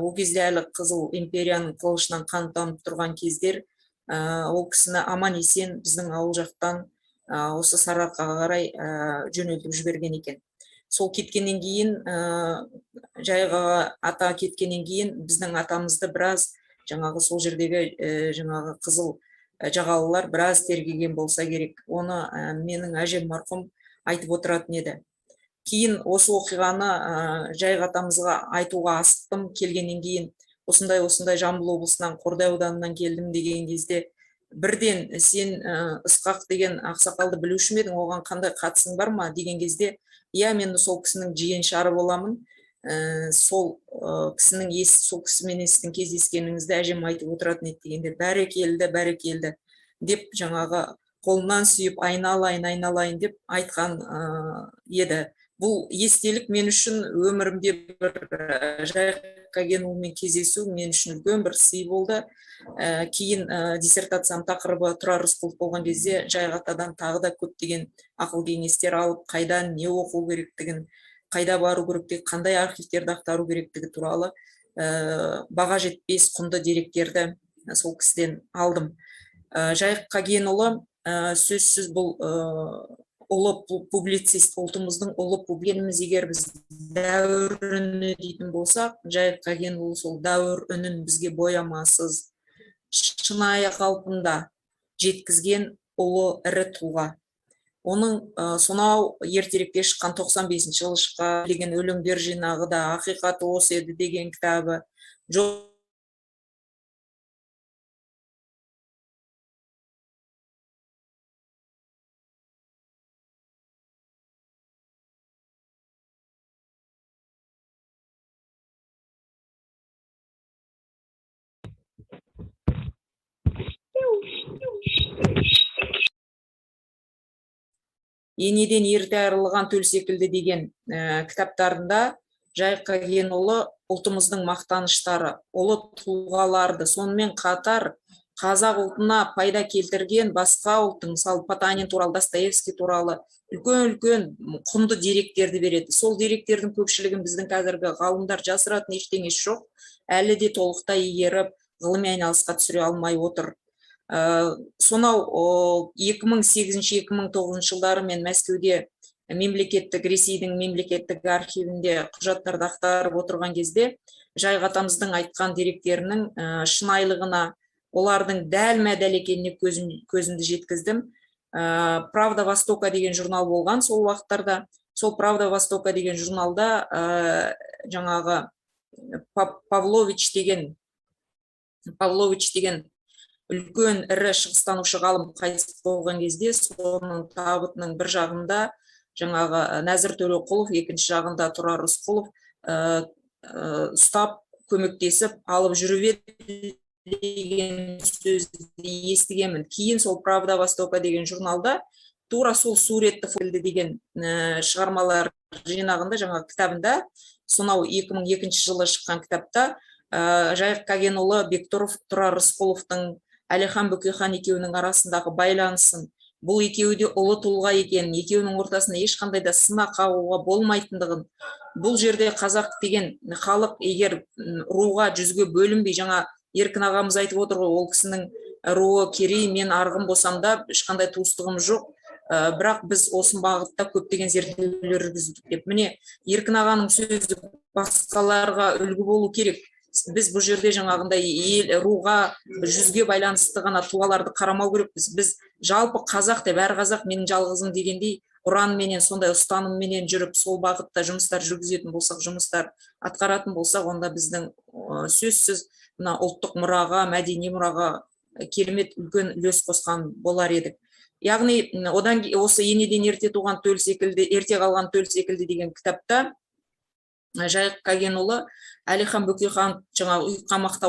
Speaker 6: ол кезде әлі Қызыл империяның қылышынан қан тамып тұрған кездер, ол кісіні аман есен біздің ауыл жақтан осы Сарыарқаға қарай жөнелтіп жіберген екен. Сол кеткеннен кейін, Жайық ата кеткеннен кейін, біздің атамызды біраз жаңағы сол жердегі жаңағы қызыл жағалылар біраз тергеген болса керек. Оны менің әжем марқұм айтып отыратын еді. Кейін осы оқиғаны Жайық атамызға айтуға асықтым. Келгеннен кейін осындай Жамбыл облысынан Қордай ауданынан келдім деген кезде, бірден сен Ысқақ деген ақсақалды білуші ме едің, оған қандай қатысың бар ма деген кезде, иә, мен сол кісінің жиеншары боламын. Сол кісімен сіздің кездескеніңізді әжем айтып отыратын еді дегенде, бәрекелді деп жаңағы қолынан сүйіп айналайын деп айтқан еді. Бұл естелік мен үшін өмірімде бір Жайық Қагенұлымен кездесу мен үшін үлкен бір сый болды. Кейін диссертациям тақырыбы Тұрар Рысқұлов болған кезде Жайық атадан тағы да көптеген ақыл кеңестер алып, қайдан не оқу керектігін, қайда бару керектігі, қандай архивтерді ақтару керектігі туралы баға жетпес құнды деректерді сол кісіден алдым. Жайық Қагенұлы сөзсіз бұл ұлы публицист, ұлтымыздың ұлы публиніміз. Егер біз дәуір үні дейтін болсақ, Жайық Қагенұлы сол дәуір үнін бізге боямасыз, шынайы қалпында жеткізген ұлы ірі тұлға. Оның сонау ертеректе шыққан 95 жылы шыққан деген өлеңдер жинағы да Ақиқаты осы еді деген кітабы, Енеден ерте айырылған төл секілді деген кітаптарында Жайық Қагенұлы ұлтымыздың мақтаныштары, ұлы тұлғаларды, сонымен қатар қазақ ұлтына пайда келтірген басқа ұлттың, мысалы Потанин туралы, Достоевский туралы үлкен құнды деректерді береді. Сол деректердің көпшілігін біздің қазіргі ғалымдар жасыратын ештеңесі жоқ, әлі де толықтай игеріп, ғылыми айналысқа түсіре алмай отыр. Сонау 2008-2009 жылдары мен Мәскеуде Ресейдің мемлекеттік архивінде құжаттарды ақтарып отырған кезде Жайық атамыздың айтқан деректерінің шынайылығына, олардың дәл-мәдәл екеніне көзімді жеткіздім. Правда Востока деген журнал болған сол уақыттарда. Сол Правда Востока деген журналда жаңағы Павлович деген үлкен ірі шығыстанушы ғалым қайтыс болған кезде, соның табытының бір жағында жаңағы Нәзір Төлеуқұлов, екінші жағында Тұрар Рысқұлов ұстап, көмектесіп алып жүріп еді деген сөзді естігемін. Кейін сол Правда Востока деген журналда тура сол суретті фотосы деген шығармалар жинағында, жаңағы кітабында, сонау 2002 жылы шыққан кітапта Жайық Қагенұлы, Бектұров, Тұрар Рысқұловтың, Әлихан Бөкейхан екеуінің арасындағы байланысын, бұл екеуі де ұлы тұлға екенін, екеуінің ортасында ешқандай да сына қағуға болмайтындығын, бұл жерде қазақ деген халық егер руға, жүзге бөлінбей, жаңа Еркін ағамыз айтып отыр ғой, ол кісінің руы керей, мен арғын болсам да ешқандай туыстығым жоқ, бірақ біз осы бағытта көптеген зерттеулер жүргіздік деп. Міне, Еркін ағаның сөзі басқаларға үлгі болу керек. Біз бұл жерде жаңағындай руға, жүзге байланысты ғана тұлғаларды қарамау керекпіз. Біз жалпы қазақ деп, әр қазақ менің жалғызым дегендей ұранменен, сондай ұстанымменен жүріп, сол бағытта жұмыстар жүргізетін болсақ, жұмыстар атқаратын болсақ, онда біздің сөзсіз ұлттық мұраға, мәдени мұраға керемет үлкен үлес қосқан болар едік. Яғни осы енеден ерте туған төл секілді, ерте қалған төл секілді деген кітапта Жайық Кәгенұлы Әлихан Бөкейхан жаңағы үйқамақта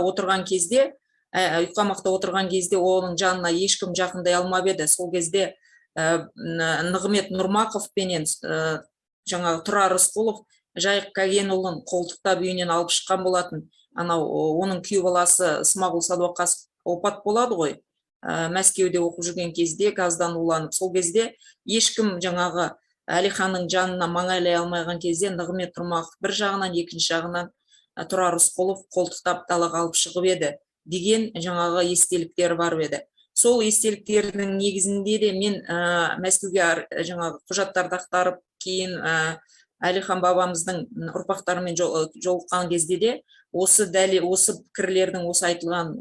Speaker 6: отырған кезде оның жанына ешкім жақындай алмап еді. Сол кезде Нығмет Нұрмақов пенен жаңағы Тұрар Рысқұлов Жайық Кәгенұлын қолтықтап үйінен алып шыққан болатын. Анау оның күйеу баласы Смағұл Садуақасов опат болады ғой. Мәскеуде оқып жүрген кезде газдан уланып, сол кезде ешкім жаңағы Әлиханның жанына маңайлай алмайған кезде Нығмет Нұрмақов бір жағынан, екінші жағынан Тұрар Рысқұлов қолтықтап далаға алып шығып еді деген жаңағы естеліктер бар еді. Сол естеліктердің негізінде де мен Мәскеуге жаңағы құжаттарды ақтарып, кейін Әлихан бабамыздың ұрпақтарымен жолыққан кезде де осы пікірлердің, осы айтылған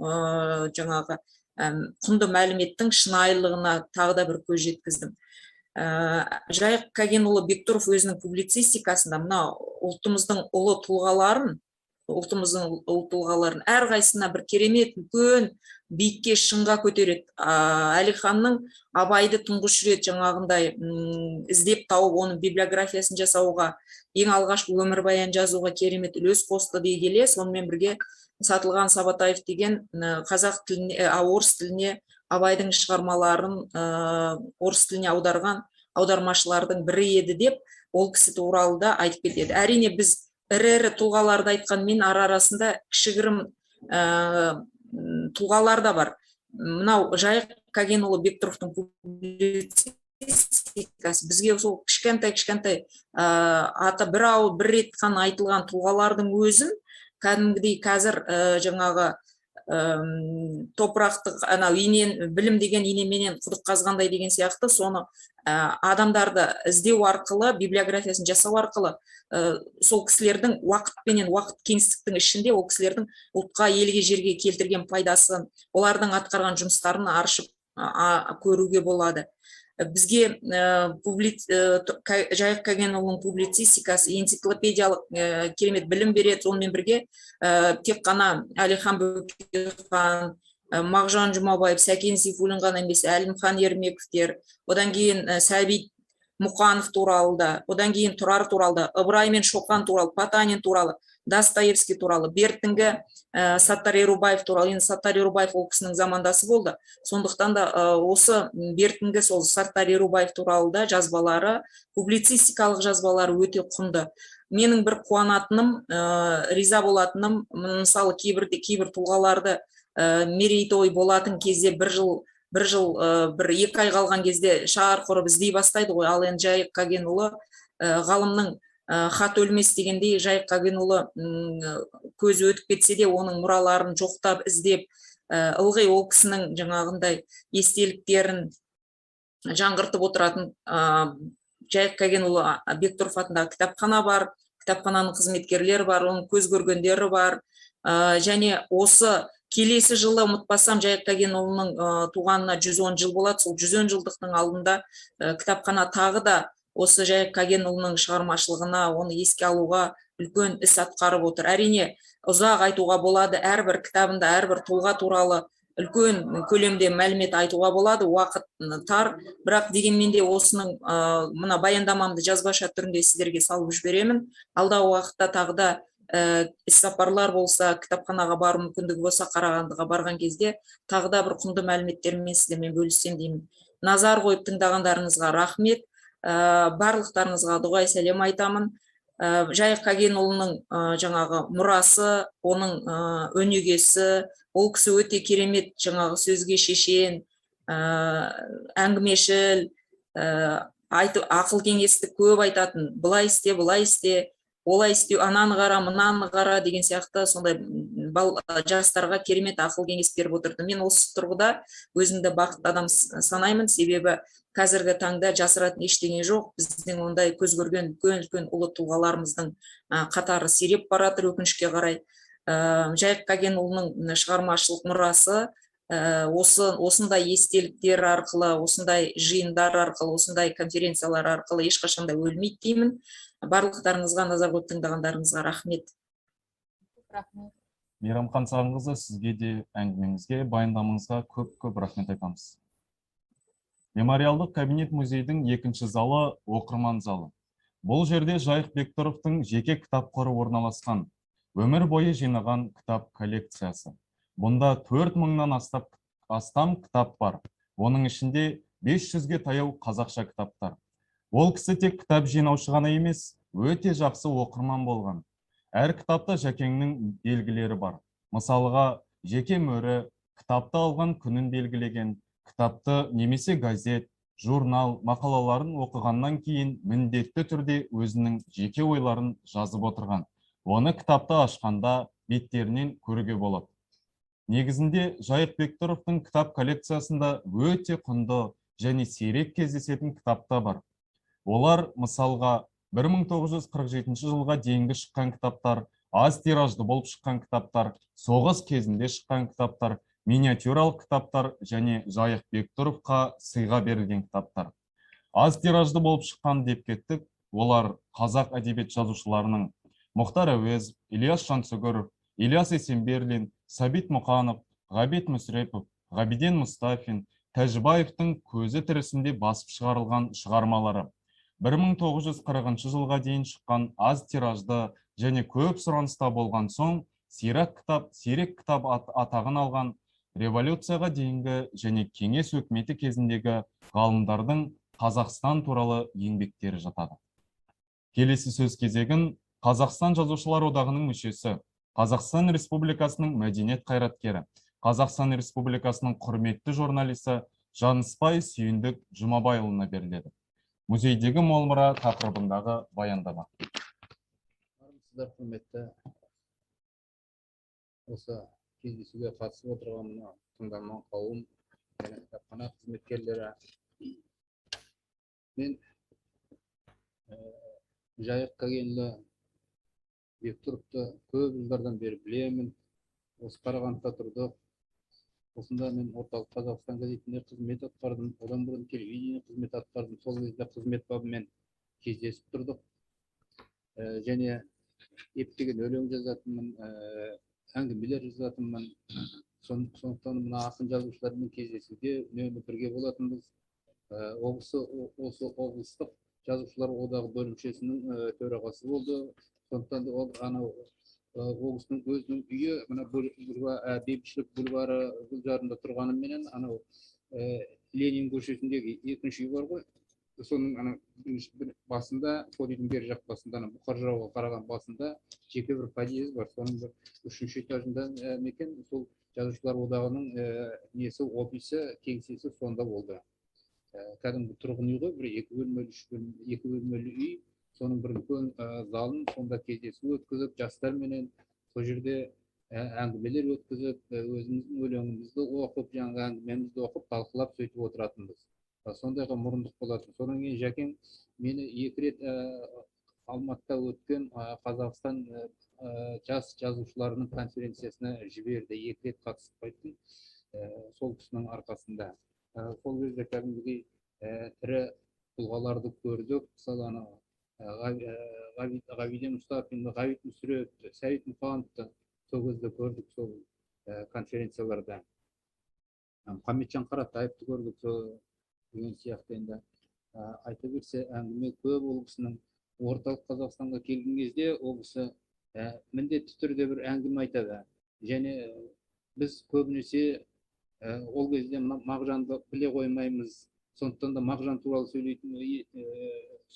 Speaker 6: жаңағы құнды мәліметтің шынайылығына тағы да бір көз жеткіздім. Жайық Кәгенұлы Бектұров өзінің публицистикасында мына ұлтымыздың ұлы тұлғаларын әрқайсысына бір керемет үлкен биікке шыңға көтереді. Әлиханның Абайды тұңғыш рет жаңағындай іздеп тауып, оның библиографиясын жасауға, ең алғашқы өмірбаян жазуға керемет үлес қосты дей келе, сонымен бірге Сатылған Сабатаев деген қазақ тіліне, орыс тіліне Абайдың шығармаларын орыс тіліне аударған аудармашылардың бірі еді деп, ол кісі туралы да айтып кетеді. Әрине біз ірі тұлғаларды айтқанмен арасында кішігірім тұлғалар да бар. Мынау Жайық Кәгенұлы Бектұровтың публицистикасы бізге сол кішкентай аты бір рет қана айтылған тұлғалардың өзін кәдімгідей қазір жаңағы топырақтық білім деген инеменен құдық қазғандай деген сияқты, соны адамдарды іздеу арқылы, библиографиясын жасау арқылы сол кісілердің уақыт кеңістіктің ішінде ол кісілердің ұлтқа, елге, жерге келтірген пайдасын, олардың атқарған жұмыстарын аршып көруге болады. Бізге Жайық Кәгенұлының публицистикасы энциклопедиялық керемет білім береді. Сонымен бірге тек қана Әлихан Бөкейхан, Мағжан Жұмабаев, Сәкен Сейфуллин ғана емес, Әлімхан Ермековтер, одан кейін Сәбит Мұқанов туралы да, одан кейін Тұрар туралы да, Ыбырай мен Шоқан туралы, Потанин туралы, Достоевский туралы, бертінгі Саттар Ерубаев туралы. Енді Саттар Ерубаев ол кісінің замандасы болды. Сондықтан да осы бертінгі сол Саттар Ерубаев туралы да жазбалары, публицистикалық жазбалары өте құнды. Менің бір қуанатыным, риза болатыным, мысалы кейбір тұлғаларды мерейтой болатын кезде екі ай қалған кезде шағар құрып іздей бастайды ғой. Ал енді Жайық Кәгенұлы ғалымның хат өлмес дегендей, Жайық Кәгенұлы көзі өтіп кетсе де оның мұраларын жоқтап, іздеп, ылғи ол кісінің жаңағындай естеліктерін жаңғыртып отыратын Жайық Кәгенұлы Бектұров атындағы кітапхана бар, кітапхананың қызметкерлері бар, оның көз көргендері бар. Және осы келесі жылы, ұмытпасам, Жайық Кәгенұлының туғанына 110 жыл болады. Сол 110 жылдықтың алдында кітапхана тағы да осы Жайық Кәгенұлының шығармашылығына, оны еске алуға үлкен іс атқарып отыр. Әрине, ұзақ айтуға болады, әрбір кітабында әрбір тұлға туралы үлкен көлемде мәлімет айтуға болады, уақыт тар, бірақ дегенмен де осының мына баяндамамды жазбаша түрінде сіздерге салып жіберемін. Алдағы уақытта тағы да іс-сапарлар болса, кітапханаға бару мүмкіндігі болса, Қарағандыға барған кезде тағы да бір құнды мәліметтермен сіздермен бөліссем деймін. Назар қойып тыңдағандарыңызға рахмет. Барлықтарыңызға дұғай сәлем айтамын. Жайық Кәгенұлының жаңағы мұрасы, оның өнегесі, ол кісі өте керемет жаңағы сөзге шешен, әңгімешіл, ақыл кеңесті көп айтатын, былай істе, былай істе, олай істеу, ананы қара, мынаны қара деген сияқты сондай жастарға керемет ақыл кеңес беріп отырды. Мен осы тұрғыда өзімді бақытты адам санаймын, себебі қазіргі таңда жасыратын ештеңе жоқ. Біздің ондай көз көрген үлкен ұлы тұлғаларымыздың қатары сиреп баратыр, өкінішке қарай. Жайық Кәгенұлының шығармашылық мұрасы осындай естеліктер арқылы, осындай жиындар арқылы, осындай конференциялар арқылы ешқашанда өлмейді деймін. Барлықтарыңызға, назар қойып тыңдағандарыңызға рахмет.
Speaker 1: Мейрамхан Сағынқызы, сізге де әңгімеңізге, баяндамаңызға көп рахмет айтамыз. Мемориалдық кабинет музейдің екінші залы оқырман залы. Бұл жерде Жайық Бектұровтың жеке кітап қоры орналасқан, өмір бойы жинаған кітап коллекциясы. Бұнда 4000-нан астам кітап бар. Оның ішінде 500-ге таяу қазақша кітаптар. Ол кісі тек кітап жинаушы ғана емес, өте жақсы оқырман болған. Әр кітапта Жәкеңнің белгілері бар. Мысалға, жеке мөрі, кітапты алған күнін белгілеген, кітапты немесе газет, журнал, мақалаларын оқығаннан кейін міндетті түрде өзінің жеке ойларын жазып отырған. Оны кітапты ашқанда беттерінен көруге болады. Негізінде Жайық Бектұровтың кітап коллекциясында өте құнды және сирек кездесетін кітапта бар. Олар мысалға 1947 жылға дейінгі шыққан кітаптар, аз тиражды болып шыққан кітаптар, соғыс кезінде шыққан кітаптар, миниатюралық кітаптар және Жайық Бектұровқа сыйға берілген кітаптар. Аз тиражды болып шыққан деп кеттік, олар қазақ әдебиет жазушыларының Мұхтар Әуезов, Ильяс Жансүгіров, Ильяс Есенберлин, Сәбит Мұқанов, Ғабит Мүсірепов, Ғабиден Мұстафин, Тәжібаевтың көзі тірісінде басып шығарылған шығармалары. 1940 жылға дейін шыққан аз тиражды және көп сұраныста болған соң, сирек кітап атағын алған революцияға дейінгі және кеңес өкіметі кезіндегі ғалымдардың Қазақстан туралы еңбектері жатады. Келесі сөз кезегін Қазақстан Жазушылар Одағының мүшесі, Қазақстан Республикасының мәдениет қайраткері, Қазақстан Республикасының құрметті журналисті Жаныспай Сүйіндік Жұмабайұлына беріледі. Музейдегі мол мұра тақырыбындағы баяндама.
Speaker 7: Армысыздар, құрметті осы кездесуге қатысып отырған мына тыңдарман қауым және кітапхана қызметкерлері. Мен Жайық Кагенұлы Бектұровты көп жылдардан бері білемін. Осы Қарағандыда тұрдық. Осында мен орталық Қазақстан газетінде қызмет атқардым, одан бұрын телевидение қызмет атқардым. Сол кезде қызмет бабымен кездесіп тұрдық. Және ептеген өлең жазатынмын, әңгімелер жазатынмын. Сондықтан мына ақын жазушылармен кездесуде үнемі бірге болатынбыз. Осы облыстық жазушылар одағы бөлімшесінің төрағасы болды. Сондықтан ол анау облыстың өзінің үйі мына Бейбітшілік бульвары гүлзарында тұрғанымен анау Ленин көшесіндегі екінші үй бар ғой. Соның ана басында, коридордың бер жақ басында, Бұқар жырауға қараған басында жеке бір подъезд бар. Соның үшінші этажында мекен, сол жазушылар одағының несі, офисі, кеңсесі сонда болды. Кәдімгі тұрғын үй ғой, бір екі бөлмелі үй. Соның бір үлкен залын сонда кездесу өткізіп, жастарменен сол жерде әңгімелер өткізіп, өзіміздің өлеңімізді оқып, жаңағы әңгімемізді оқып, талқылап сөйтіп отыратынбыз. Сондайға мұрындық болатын. Содан кейін Жәкең мені 2 рет Алматыда өткен Қазақстан жас жазушыларының конференциясына жіберді. 2 рет қатысып қайттым сол кісінің арқасында. Сол кезде кәдімгідей тірі тұлғаларды көрдік. Мысалы Ғабиден Мұстафинді, Ғабит Мүсіреповті, Сәбит Мұқановты сол кезде көрдік сол конференцияларда. Мұхамеджан Қаратаевты көрдік сол деген сияқты. Енді айта берсе әңгіме көп. Ол кісінің орталық Қазақстанға келген кезде ол кісі міндетті түрде бір әңгіме айтады. Және біз көбінесе ол кезде Мағжанды біле қоймаймыз. Сондықтан да Мағжан туралы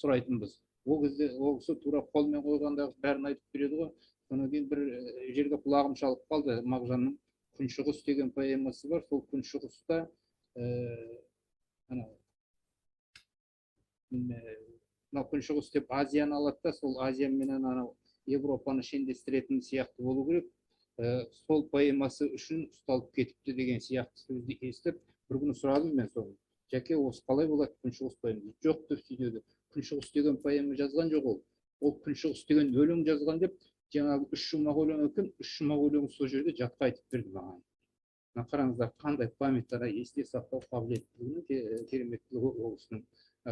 Speaker 7: сұрайтынбыз. Ол кезде ол кісі тура қолмен қойғандағы бәрін айтып береді ғой. Содан кейін бір жерге құлағым шалып қалды. Мағжанның Күншығыс деген поэмасы бар. Сол Күншығыста Күншығыс деп Азияны алады да, сол Азия менен Европаны шендестіретін сияқты болу керек. Сол поэмасы үшін ұсталып кетіпті деген сияқты сөзді естіп, бір күні сұрадым мен сол. Жәке, осы қалай болады Күншығыс поэмасы? Жоқ деп сөйдеді. Күншығыс деген поэма жазған жоқ ол. Ол Күншығыс деген өлең жазған деп, жаңағы 3 шумақ өлең екен, 3 шумақ өлең сол жерде жатқа айтып берді маған. Қараңыздар, қандай памяттара есте сақтау қабілеттілігінің кереметтілігі ол кісінің.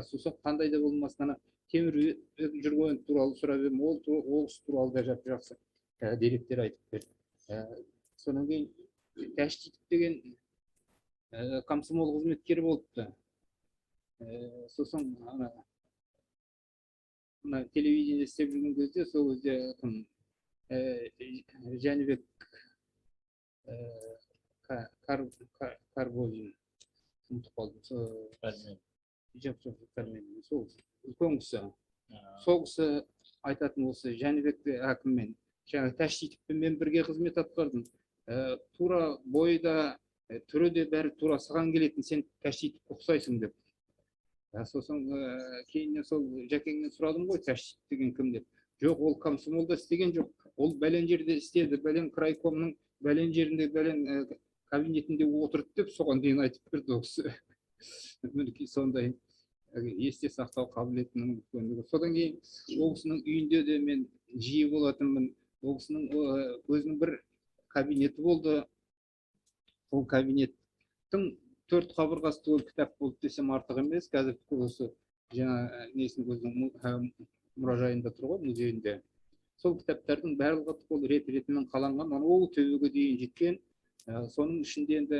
Speaker 7: Сосын қандай да болмасына Темір Жүргенов туралы сұрап едім, ол кісі туралы да жақсы деректер айтып берді. Содан кейін Тәштитов деген комсомол қызметкері болыпты. Сосын мына телевидение істеп жүрген кезде сол кезде кім Жәнібек Карбозин ұмытып қалдым. Жоқ, сол үлкен кісі. Сол кісі айтатын осы Жәнібек әкіммен жаңағы Тәштитовпен бірге қызмет атқардым. Тура бойы да түрі де бәрі тура саған келетін, сен Тәштитовқа ұқсайсың деп. Сосын кейіннен сол Жәкеңнен сұрадым ғой, Тәштитов деген кім деп. Жоқ, ол комсомолда істеген жоқ. Ол бәлен жерде істеді, бәлен крайкомның бәлен жерінде, бәлен кабинетінде отырды деп соған дейін айтып берді ол кісі. Мінекей сондай есте сақтау қабілетінің үлкендігі. Содан кейін ол кісінің үйінде де мен жиі болатынмын. Ол кісінің өзінің бір кабинеті болды. Ол кабинеттің 4 қабырғасы толы кітап болды десем артық емес. Қазір осы жаңа несінің өзінің мұражайында тұр ғой, музейінде. Сол кітаптардың барлығы ол рет-ретімен қаланған, ол төбеге дейін жеткен. Соның ішінде енді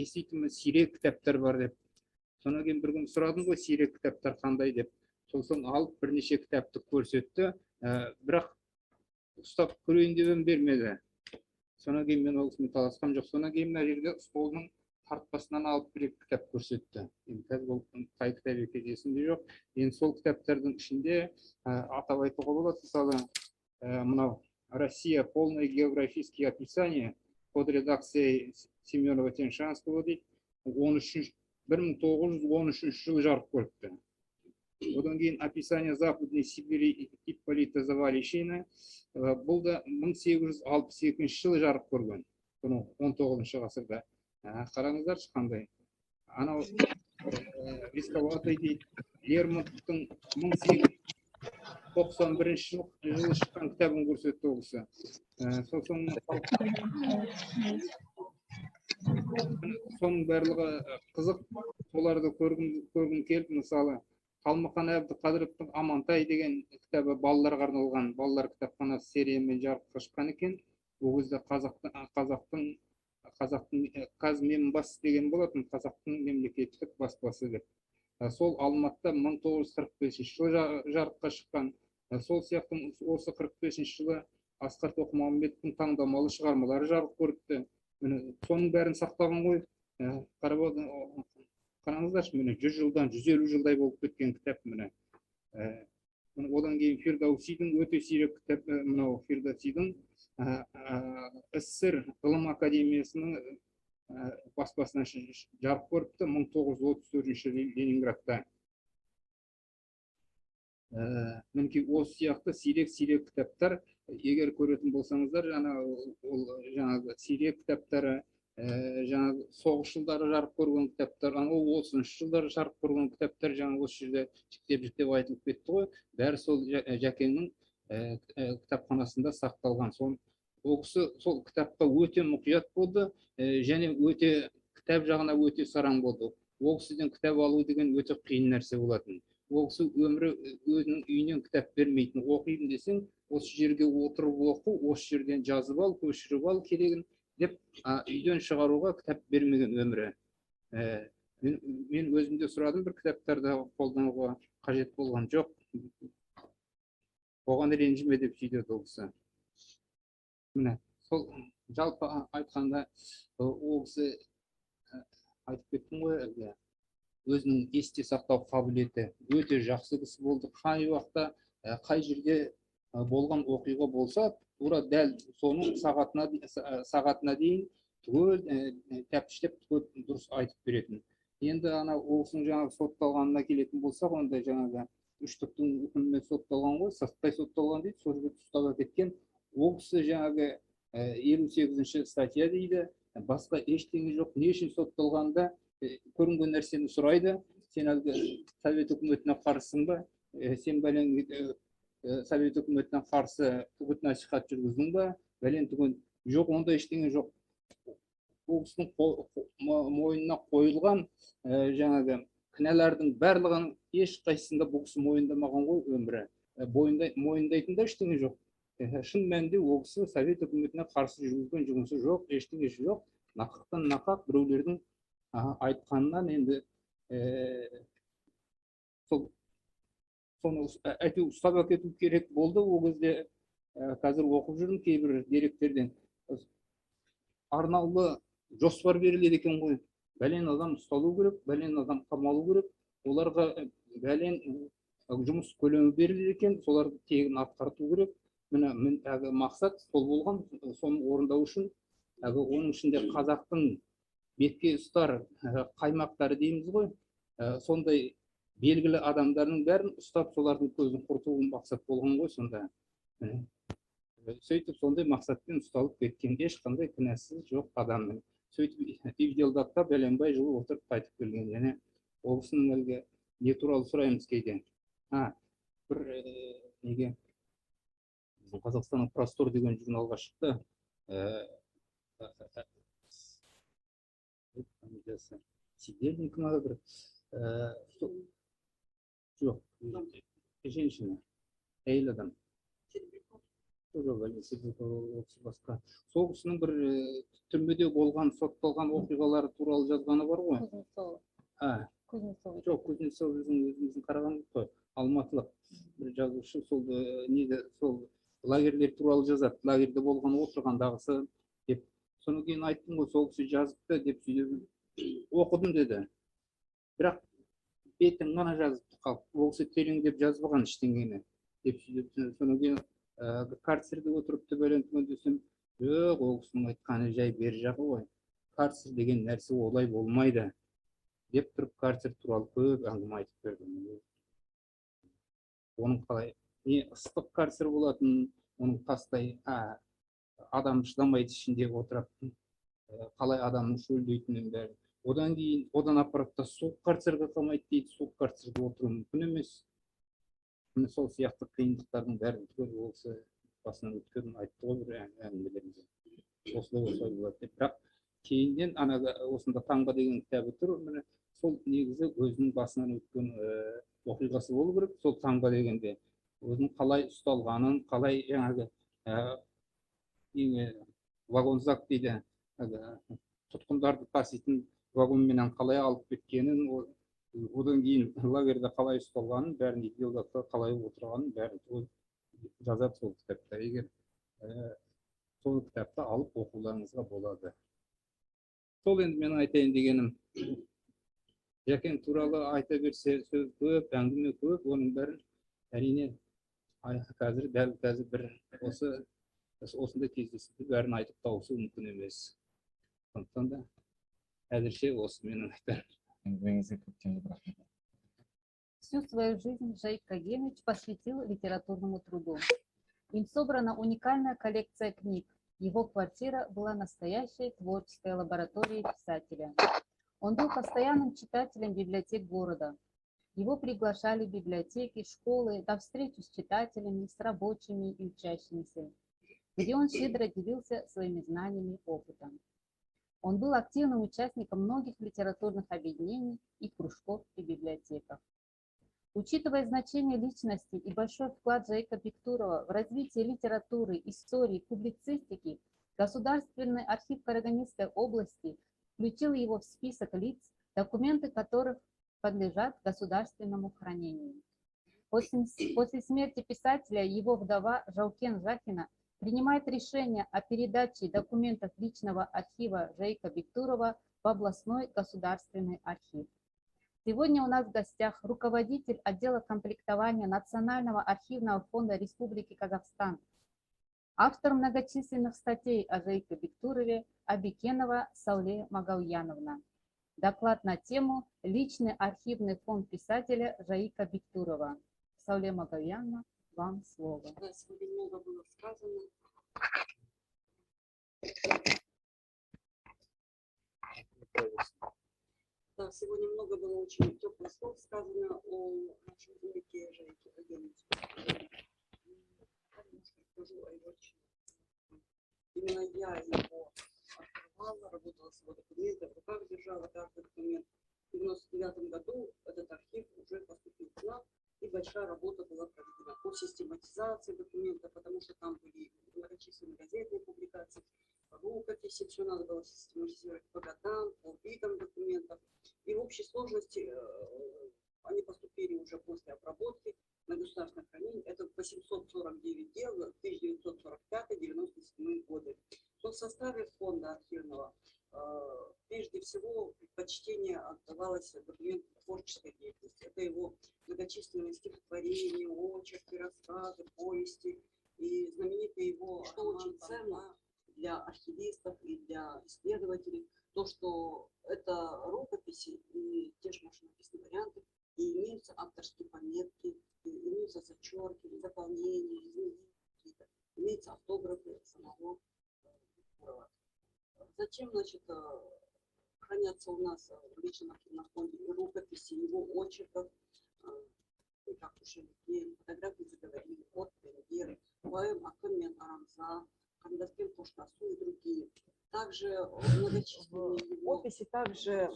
Speaker 7: еститінмін сирек кітаптар бар деп. Сонан кейін бір күн сұрадым ғой, сирек кітаптар қандай деп. Сосын алып бірнеше кітапты көрсетті, бірақ ұстап көрейін деп бермеді. Сонан кейін мен ол кісімен таласқам жоқ. Сонан кейін мына жерде столының тартпасынан алып бір кітап көрсетті. Қазір ол қай кітап екені есімде жоқ. Енді сол кітаптардың ішінде атап айтуға болады, мысалы мынау Россия полное географические описания под редакцией Семенова Теньшанского дейді. 1913 жылы жарық көріпті. Одан кейін описание Западной Сибири Ипполита Завалишина бұл да 1862 жылы жарық көрген. 19 ғасырда. Қараңыздаршы қандай. Анау рисковатый дейді. Лермонтовтың 1891 жылы шыққан кітабын көрсетті ол кісі. Соның барлығы қызық, соларды көргім келді. Мысалы, Қалмақан Әбдіқадыровтың Амантай деген кітабы балаларға арналған, балалар кітапханасы сериямен жарыққа шыққан екен. Ол кезде қазақтың Казмембас деген болатын, қазақтың мемлекеттік баспасы деп. Сол Алматыда 1945 жылы жарыққа шыққан. Сол сияқты осы 45 жылы Асқар Тоқмағамбеттің таңдамалы шығармалары жарық көріпті. Соның бәрін сақтаған ғой. Қараңыздаршы, 100 жылдан 150 жылдай болып кеткен кітап. Одан кейін Фирдоусидің өте сирек кітап, мынау Фирдоусидің СССР ғылым академиясының баспасынан жарық көріпті 1934 жылы Ленинградта. Мінекей осы сияқты сирек кітаптар, егер көретін болсаңыздар, жаңағы сирек кітаптары, жаңағы соғыс жылдары жарық көрген кітаптар, 30 жылдары жарық көрген кітаптар жаңа осы жерде жіктеп айтылып кетті ғой. Бәрі сол Жәкеңнің кітапханасында сақталған. Ол кісі сол кітапқа өте мұқият болды, және өте кітап жағына өте сараң болды. Ол кісіден кітап алу деген өте қиын нәрсе болатын. Ол кісі өмірі өзінің үйінен кітап бермейтін. Оқимын десең, осы жерге отырып оқу, осы жерден жазып ал, көшіріп ал керегін деп үйден шығаруға кітап бермеген өмірі. Мен өзімде сұрадым, бір кітаптарды қолдануға қажет болған жоқ. Оған ренжіме деп сөйдеді ол кісі. Міне, сол жалпы айтқанда ол кісі айтып кеттім ғой, өзінің есте сақтау қабілеті өте жақсы кісі болды. Қай уақытта, қай жерде болған оқиға болса, тура дәл соның сағатына дейін түгел тәптіштеп дұрыс айтып беретін. Енді ол кісінің жаңағы сотталғанына келетін болсақ, онда жаңағы үштіктің үкімімен сотталған ғой, сырттай сотталған дейді, сол жерге ұстап әкеткен. Ол кісі жаңағы 58-ші статья дейді, басқа ештеңе жоқ, не үшін сотталғанда көрінген нәрсені сұрайды. Сен әлгі Совет үкіметіне қарсың ба? Сен бәлен Совет үкіметіне қарсы үгіт насихат жүргіздің ба? Бәлен түген жоқ, онда ештеңе жоқ. Ол кісінің мойнына қойылған жаңағы кінәлардың барлығын ешқайсысында бұл кісі мойындамаған ғой өмірі. Мойындайтын да ештеңе жоқ. Шын мәнінде ол кісі Совет үкіметіне қарсы жүргізген жұмысы жоқ, ештеңесі жоқ. Нақақтан нақақ біреулердің айтқанынан енді сол соны әйтеуір ұстап әкету керек болды. Ол кезде қазір оқып жүрмін кейбір деректерден. Арнаулы жоспар беріледі екен ғой. Бәлен адам ұсталу керек, бәлен адам қамалу керек. Оларға бәлен жұмыс көлемі беріледі екен, соларды тегін атқарту керек. Міне мақсат сол болған, соны орындау үшін оның ішінде қазақтың бетке ұстар қаймақтары дейміз ғой. Сондай белгілі адамдардың бәрін ұстап, солардың көзін құрту мақсат болған ғой сонда. Сөйтіп сондай мақсатпен ұсталып кеткен, ешқандай кінәсіз жоқ адамның. Сөйтіп Ивделдатта бәленбай жыл отырып қайтып келген. Және ол кісінің әлгі не туралы сұраймыз кейде. Бір неге Қазақстанның Простор деген журналға шықты. Сидельник ма бір жоқ, женщина, әйел адам. Басқа. Сол кісінің бір түрмеде болған, сотталған оқиғалары туралы жазғаны бар ғой.
Speaker 3: Кузнецов.
Speaker 7: Жоқ, Кузнецов өзіміздің Қарағанды қой. Алматылық бір жазушы сол лагерлер туралы жазады. Лагерде болған отырғандағысы деп. Содан кейін айттым ғой, сол кісі жазыпты деп оқыдым деді. Бірақ бетін ғана жазыпты қалып. Ол кісі тереңдеп жазбаған ештеңені деп сөйтіп. Содан кейін карцерде отырыпты бәлентімен десем, жоқ, ол кісінің айтқаны жай бер жағы ғой. Карцер деген нәрсе олай болмайды деп тұрып карцер туралы көп әңгіме айтып бердім. Оның қалай не ыстық карцер болатын, оның тастай адам шыдамайды ішінде отырып, қалай адамның шөлдейтінін бәрі. Одан кейін, одан апаратта суық карцерге қамайды дейді, суық карцерге отыру мүмкін емес. Сол сияқты қиындықтардың бәрін ол кісі басынан өткенін айтты ғой бір әңгімелерінде. Осылай болады деп. Бірақ кейіннен осында Таңба деген кітабы тұр. Сол негізі өзінің басынан өткен оқиғасы болу керек. Сол Таңба дегенде өзінің қалай ұсталғанын, қалай жаңағы вагонзак дейді, тұтқындарды таситын вагонменен қалай алып кеткенін, одан кейін лагерде қалай ұсталғанын, бәрін Ивделдатта қалай отырғанын бәрін жазады сол кітапта. Егер сол кітапты алып оқуларыңызға болады. Сол енді мен айтайын дегенім, Жәкен туралы айта берсе сөз көп, әңгіме көп, оның бәрін әрине қазір дәл қазір бір осындай кездесуде бәрін айтып тауысу мүмкін емес. Сондықтан да әзірше осы менің айтарым.
Speaker 3: Всю свою жизнь Жайк Кагенович посвятил литературному труду. Им собрана уникальная коллекция книг. Его квартира была настоящей творческой лабораторией писателя. Он был постоянным читателем библиотек города. Его приглашали в библиотеки, школы на встречу с читателями, с рабочими и учащимися, где он щедро делился своими знаниями и опытом. Он был активным участником многих литературных объединений и кружков и библиотеках. Учитывая значение личности и большой вклад Жайка Биктурова в развитие литературы, истории, публицистики, Государственный архив Караганинской области включил его в список лиц, документы которых подлежат государственному хранению. После смерти писателя его вдова Жаукен Жахина принимает решение о передаче документов личного архива Жайка Биктурова в областной государственный архив. Сегодня у нас в гостях руководитель отдела комплектования Национального архивного фонда Республики Казахстан, автор многочисленных статей о Жайке Биктурове Абикенова Сауле Магауяновна. Доклад на тему «Личный архивный фонд писателя Жайка Биктурова». Сауле Магауяновна, вам слово.
Speaker 8: Да, сегодня много было сказано. Да, сегодня много было очень теплых слов сказано о нашем велике Жайке Кагеновиче. Расскажу о его личности. Именно я его открывала, работала с его документами, в руках держала каждый документ. В 1999 году этот архив уже поступил к нам, и большая работа была проведена по систематизации документов, потому что там были многочисленные газетные публикации, рукописи, все надо было систематизировать по годам, по видам документов. И в общем общей сложности они поступили уже после обработки на государственное хранение. Это 849 дел 1945-1997 годы. Но в составе фонда архивного прежде всего предпочтение отдавалось документу творческой деятельности. Это его многочисленные стихотворения, очерки, рассказы, повести и знаменитые его, что очень ценно для архивистов и для исследователей, то, что это рукописи и те же машинописные варианты, и имеются авторские пометки, и имеются зачерки, дополнения, имеются автографы самого Бектурова. Зачем, значит, хранятся у нас в личном архивном фонде рукописи, его очерков, как уже фотографии заговорили, от премьеры, поэм Акын мен Арамза, Кандаскен Поштасу и другие. Также многочисленные в описи также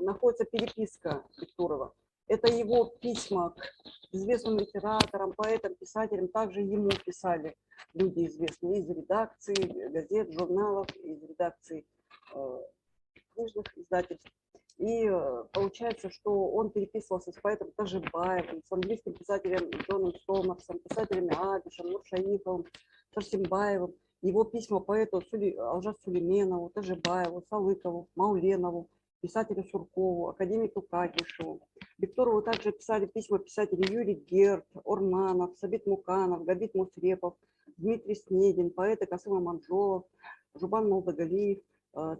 Speaker 8: находится переписка Бектурова. Это его письма к известным литераторам, поэтам, писателям. Также ему писали люди известные из редакции газет, журналов, из редакции книжных издательств. И получается, что он переписывался с поэтом Тажибаевым, с английским писателем Джоном Сомерсом, писателями Абишем, Нуршаифовым, Сарсимбаевым. Его письма поэту Алжас Сулейменову, Тажибаеву, Салыкову, Мауленову, писателю Суркову, академику Какишеву. Бектурову также писали письма писатели Юрий Герд, Орманов, Сабит Муканов, Габит Мусрепов, Дмитрий Снедин, поэты Касым Аманжолов, Жубан Молдагалиев.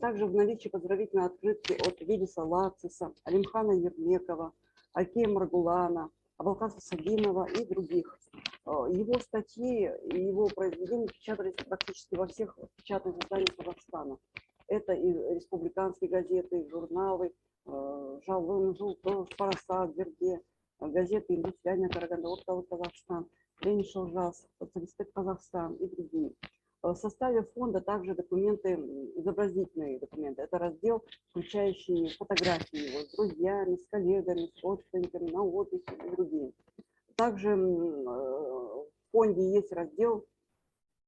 Speaker 8: Также в наличии поздравительной открытки от Видиса Лациса, Алимхана Ермекова, Алькея Маргулана, Абалкаса Сагинова и других. Его статьи и его произведения печатались практически во всех печатных изданиях Казахстана. Это и республиканские газеты, и журналы, Жалын, Жылтов, Парасат, Верде, газеты «Индустриальная Караганда», «Орталық Казахстан», «Лениншил Жас», «Социалистик Казахстан» и другие. В составе фонда также документы, изобразительные документы. Это раздел, включающий фотографии его с друзьями, с коллегами, с родственниками, на отдыхе и другие. Также в фонде есть раздел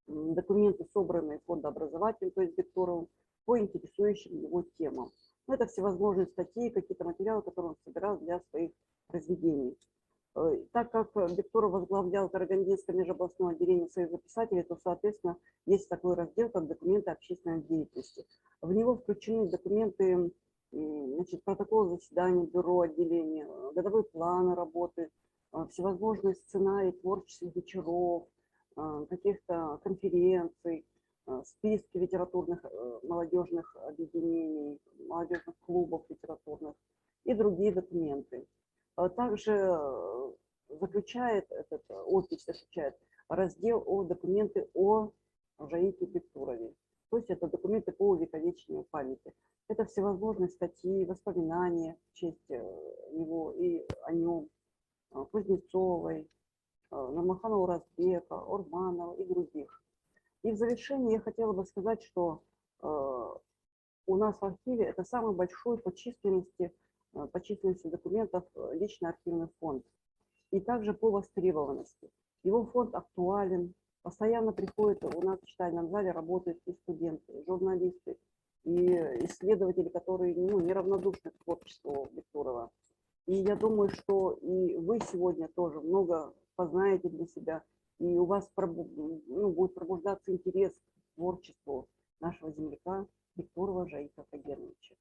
Speaker 8: документы, собранные фондообразователем, то есть Бектуровым, по интересующим его темам. Это всевозможные статьи, какие-то материалы, которые он собирал для своих произведений. Так как Бектуров возглавлял Карагандинское межобластное отделение Союза писателей, то, соответственно, есть такой раздел, как документы общественной деятельности. В него включены документы, значит, протоколы заседаний бюро отделения, годовые планы работы, всевозможные сценарии творческих вечеров, каких-то конференций, списки литературных молодежных объединений, молодежных клубов литературных и другие документы. Также заключает этот опись, заключает раздел о документы о Жаике Бектурове. То есть это документы по увековечению памяти. Это всевозможные статьи, воспоминания в честь него и о нем, Кузнецовой, Нурмахана Уразбека, Урманова и других. И в завершение я хотела бы сказать, что у нас в архиве это самый большой по численности документов личный архивный фонд. И также по востребованности. Его фонд актуален. Постоянно приходят, у нас в читальном зале работают и студенты, и журналисты, и исследователи, которые неравнодушны к творчеству Бектурова. И я думаю, что и вы сегодня тоже много познаете для себя, и у вас будет пробуждаться интерес к творчеству нашего земляка Бектурова Жаика Кагеновича.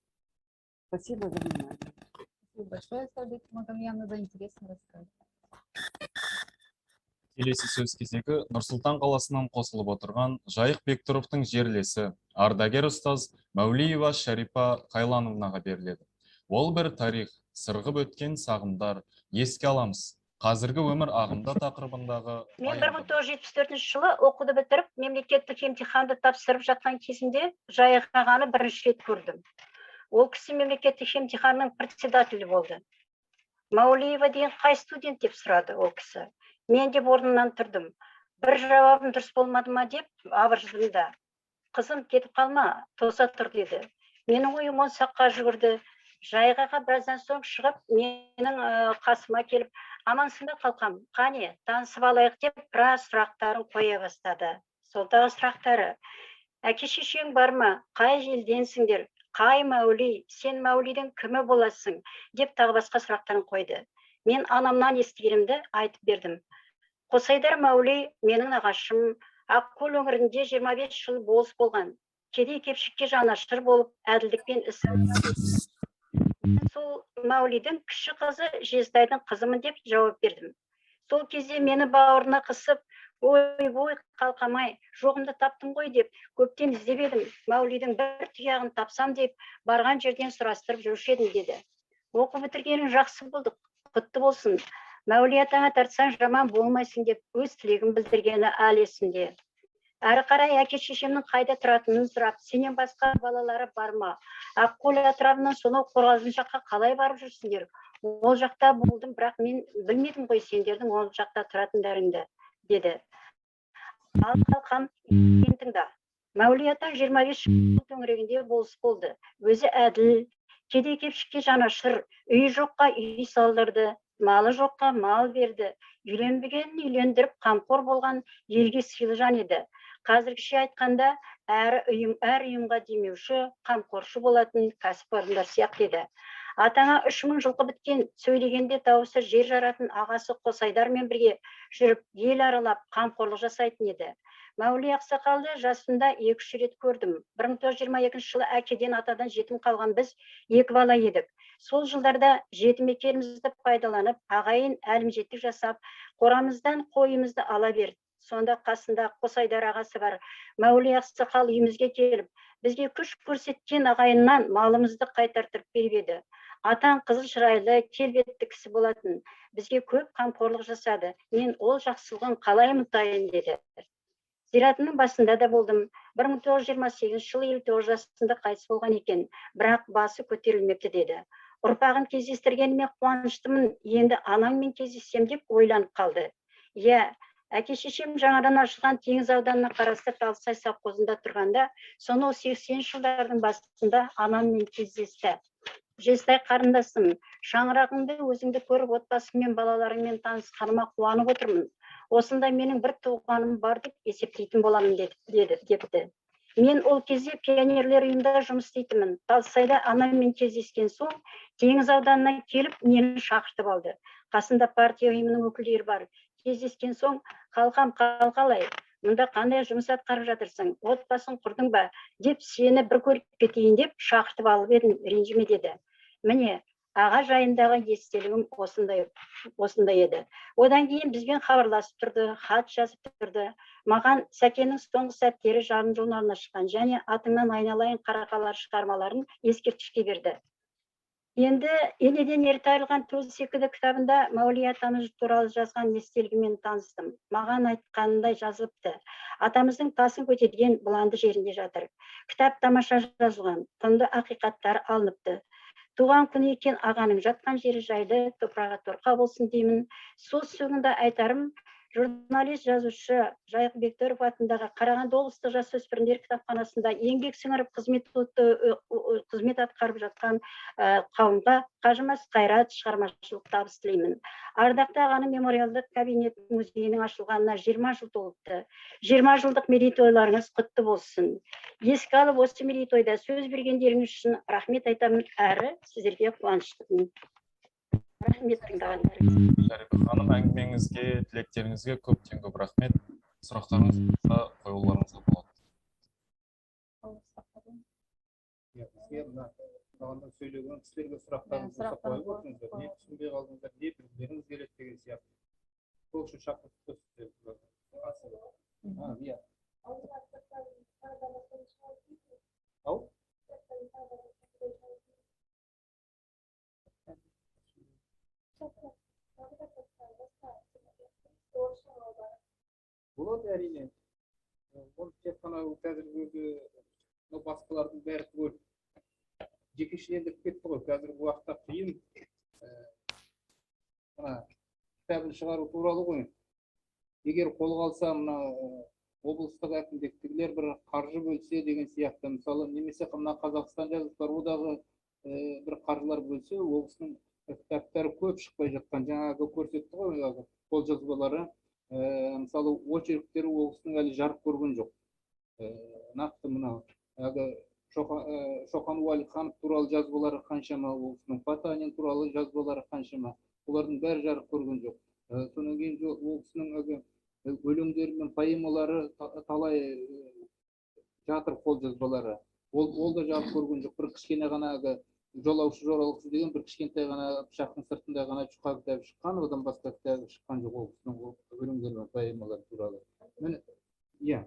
Speaker 8: Спасибо за внимание.
Speaker 3: Спасибо большое, Сабит Магомьяновна, за интересный рассказ.
Speaker 1: Келесі сөз кезегі Нұрсұлтан қаласынан қосылып отырған Жайық Бектуровтың жерлесі, ардагер ұстаз Мәулиева Шарипа Қайлановнаға беріледі. Ол бір тарих, сырғып өткен сағымдар, еске аламыз. Қазіргі өмір ағымда тақырыбындағы...
Speaker 9: Мен 1974 жылы оқуды бітіріп, мемлекеттік емтиханды тапсырып жатқан кезінде Жайық ағаны бірінші рет көрдім. Ол кісі мемлекеттік емтиханның председателі болды. Маулиева деген қай студент деп сұрады ол кісі. Мен деп орнымнан тұрдым. Бір жауабым дұрыс болмады ма деп абыржыдым да. Қызым кетіп қалма, тоса тұр деді. Менің ойым он саққа жүгірді. Жайғаға біраздан соң шығып, менің қасыма келіп, амансың ба қалқам, қане, танысып алайық деп біраз сұрақтарын қоя бастады. Солдағы сұрақтары: әке шешең бар ма? Қай елденсіңдер? қай мәули, сен мәулидің кімі боласың, деп тағы басқа сұрақтарын қойды. Мен анамнан естігенімді айтып бердім. Қосайдар мәули менің нағашым, Ақкөл өңірінде 25 жыл болыс болған. Кедей-кепшікке жанашыр болып, әділдікпен іс сол мәулидің кіші қызы Жездайдың қызымын деп жауап бердім. Сол кезде мені бауырына қысып, ой, қалқамай, жоғымды таптым ғой деп, көптен іздеп едім. Мәулидің бір тұяғын тапсам деп, барған жерден сұрастырып жүруші едім деді. Оқу бітіргенің жақсы болдық, құтты болсын. Мәули атаңа тартсаң жаман болмайсың деп өз тілегін білдіргені әлі есімде. Әрі қарай әке шешемнің қайда тұратынын сұрап, сенен басқа балалары бар ма? Ақкөл атырабынан сонау Қорғалжын жаққа қалай барып жүрсіңдер? Ол жақта болдым, бірақ мен білмедім ғой сендердің ол жақта тұратындарыңды, деді. Ал қалқам, мен тыңда. Мәули атаң 25 жыл төңірегінде болыс болды. Өзі әділ, кедей-кепшікке жанашыр, үйі жоққа үй салдырды, малы жоққа мал берді. Үйленбегенін үйлендіріп қамқор болған елге сыйлы жан еді. Қазіргіше айтқанда, әр ұйымға демеуші, қамқоршы болатын кәсіпорындар сияқты еді. Атаңа 3000 жылқы біткен, сөйлегенде дауысы жер жаратын ағасы Қосайдармен бірге жүріп, ел аралап, қамқорлық жасайтын еді. Мәули ақсақалды жасында 2-3 рет көрдім. 1922 жылы әкеден атадан жетім қалған біз 2 бала едік. Сол жылдарда жетім екенімізді пайдаланып, ағайын әлімжеттік жасап, қорамыздан қойымызды ала берді. Сонда қасында Қосайдар ағасы бар. Мәули ақсақал үйімізге келіп, бізге күш көрсеткен ағайыннан малымызды қайтартып беріп еді. Атаң қызыл шырайлы, келбетті кісі болатын. Бізге көп қамқорлық жасады. Мен ол жақсылығын қалай ұмытайын деді. Зиратының басында да болдым. 1928 жылы 59 жасында қайтыс болған екен, бірақ басы көтерілмепті деді. Ұрпағын кездестіргеніме қуаныштымын, енді анаңмен кездессем деп ойланып қалды. Иә, әке шешем жаңадан ашылған Теңіз ауданына қарасты Талсай совхозында тұрғанда, сонау 80 жылдардың басында анаммен кездесті. Жестай қарындасым, шаңырағыңды өзіңді көріп, отбасымен балаларыңмен танысқаныма қуанып отырмын. Осында менің бір туғаным бар деп есептейтін боламын депті. Мен ол кезде пионерлер үйінде жұмыс істейтінмін. Талсайда анаммен кездескен соң, Теңіз ауданына келіп, мені шақыртып алды. Қасында партия ұйымының өкілдері бар. Кездескен соң, қалқам қалқалай, мұнда қандай жұмыс атқарып жатырсың, отбасын құрдың ба, деп сені бір көріп кетейін деп шақыртып алып едім, ренжіме деді. Міне, аға жайындағы естелігім осындай еді. Одан кейін бізбен хабарласып тұрды, хат жазып тұрды. Маған Сәкеннің соңғы сәттері жарым журналына шыққан және атыңнан айналайын қарақалар шығармаларын ескерткішке берді. Енді енеден ерте айырылған төс секілді кітабында Мәули атамыз туралы жазған естелігімен таныстым. Маған айтқанындай жазылыпты. Атамыздың тасын көтерген бұланды жерінде жатыр. Кітап тамаша жазылған, тынды ақиқаттар алыныпты. Туған күні екен ағаның жатқан жері жайлы, топырағы торқа болсын деймін. Сөз соңында айтарым, журналист жазушы Жайық Бектұров атындағы Қарағанды облыстық жасөспірімдер кітапханасында еңбек сіңіріп қызмет атқарып жатқан қауымға қажымас қайрат, шығармашылық табыс тілеймін. Ардақты ағаның мемориалдық кабинет музейінің ашылғанына 20 жыл толыпты. 20 жылдық мерейтойларыңыз құтты болсын. Еске алып, осы мерейтойда сөз бергендеріңіз үшін рахмет айтамын, әрі сіздерге қуаныштымын. Рахмет тыңдағандарыңыз.
Speaker 1: Шәрипа ханым, әңгімеңізге, тілектеріңізге көптен көп рахмет. Сұрақтарыңыз болса қоюларыңызға болады.
Speaker 7: Сөйлеген кісілерге сұрақтарыңызды қойып отырыңыздар. Не түсінбей қалдыңыздар, не білгіңіз келеді деген сияқты. Сол үшін шақырып тұрсыздар. Ау? Болады әрине. Ол тек қана қазіргі басқалардың бәрі түгел жекешелендіріп кетті ғой. Қазіргі уақытта қиын. Кітабын шығару туралы ғой. Егер қолға алса, мына облыстық әкімдіктегілер бір қаржы бөлсе деген сияқты, мысалы, немесе мына Қазақстан жазушылар одағы бір қаржылар бөлсе, облыстың кітаптары көп шықпай жатқан, жаңағы көрсетті ғой, қолжазбалары, мысалы, очерктері облыстың әлі жарық көрген жоқ. Нақты мына Шоқан Уәлиханов туралы жазбалары қаншама, ол кісінің Потанин туралы жазбалары қаншама. Олардың бәрі жарық көрген жоқ. Содан кейін ол кісінің өлеңдері мен поэмалары талай жатыр, қолжазбалары. Ол да жарық көрген жоқ. Бір кішкене ғана жолаушы жоралғысы деген бір кішкентай ғана пышақтың сыртында ғана жұқа кітабы шыққан, одан басқа кітабы шыққан жоқ ол кісінің өлеңдері мен поэмалары туралы. Міне, иә.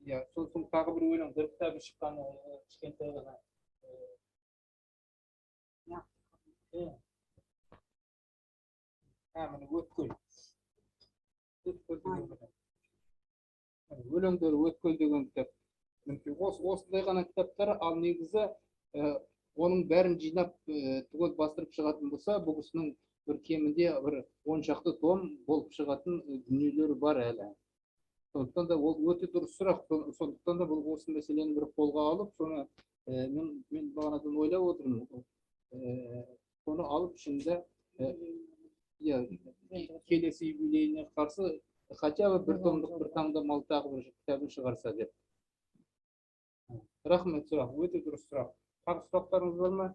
Speaker 7: Иә, сосын тағы бір өлеңдер кітабы шыққан кішкентай ғана. Міне Өткел. Өлеңдері Өткел деген кітап. Осындай ғана кітаптар, ал негізі оның бәрін жинап түгел бастырып шығатын болса, бұл кісінің бір кемінде бір 10 шақты том болып шығатын дүниелері бар әлі. Сондықтан да ол өте дұрыс сұрақ. Сондықтан да бұл осы мәселені бір қолға алып, соны мен бағанадан ойлап отырмын. Соны алып ішінде келесі юбилейіне қарсы хотя бы бір томдық бір таңдамалы тағы бір кітабын шығарса деп. Рахмет сұрақ, өте дұрыс сұрақ. Тағы сұрақтарыңыз бар ма?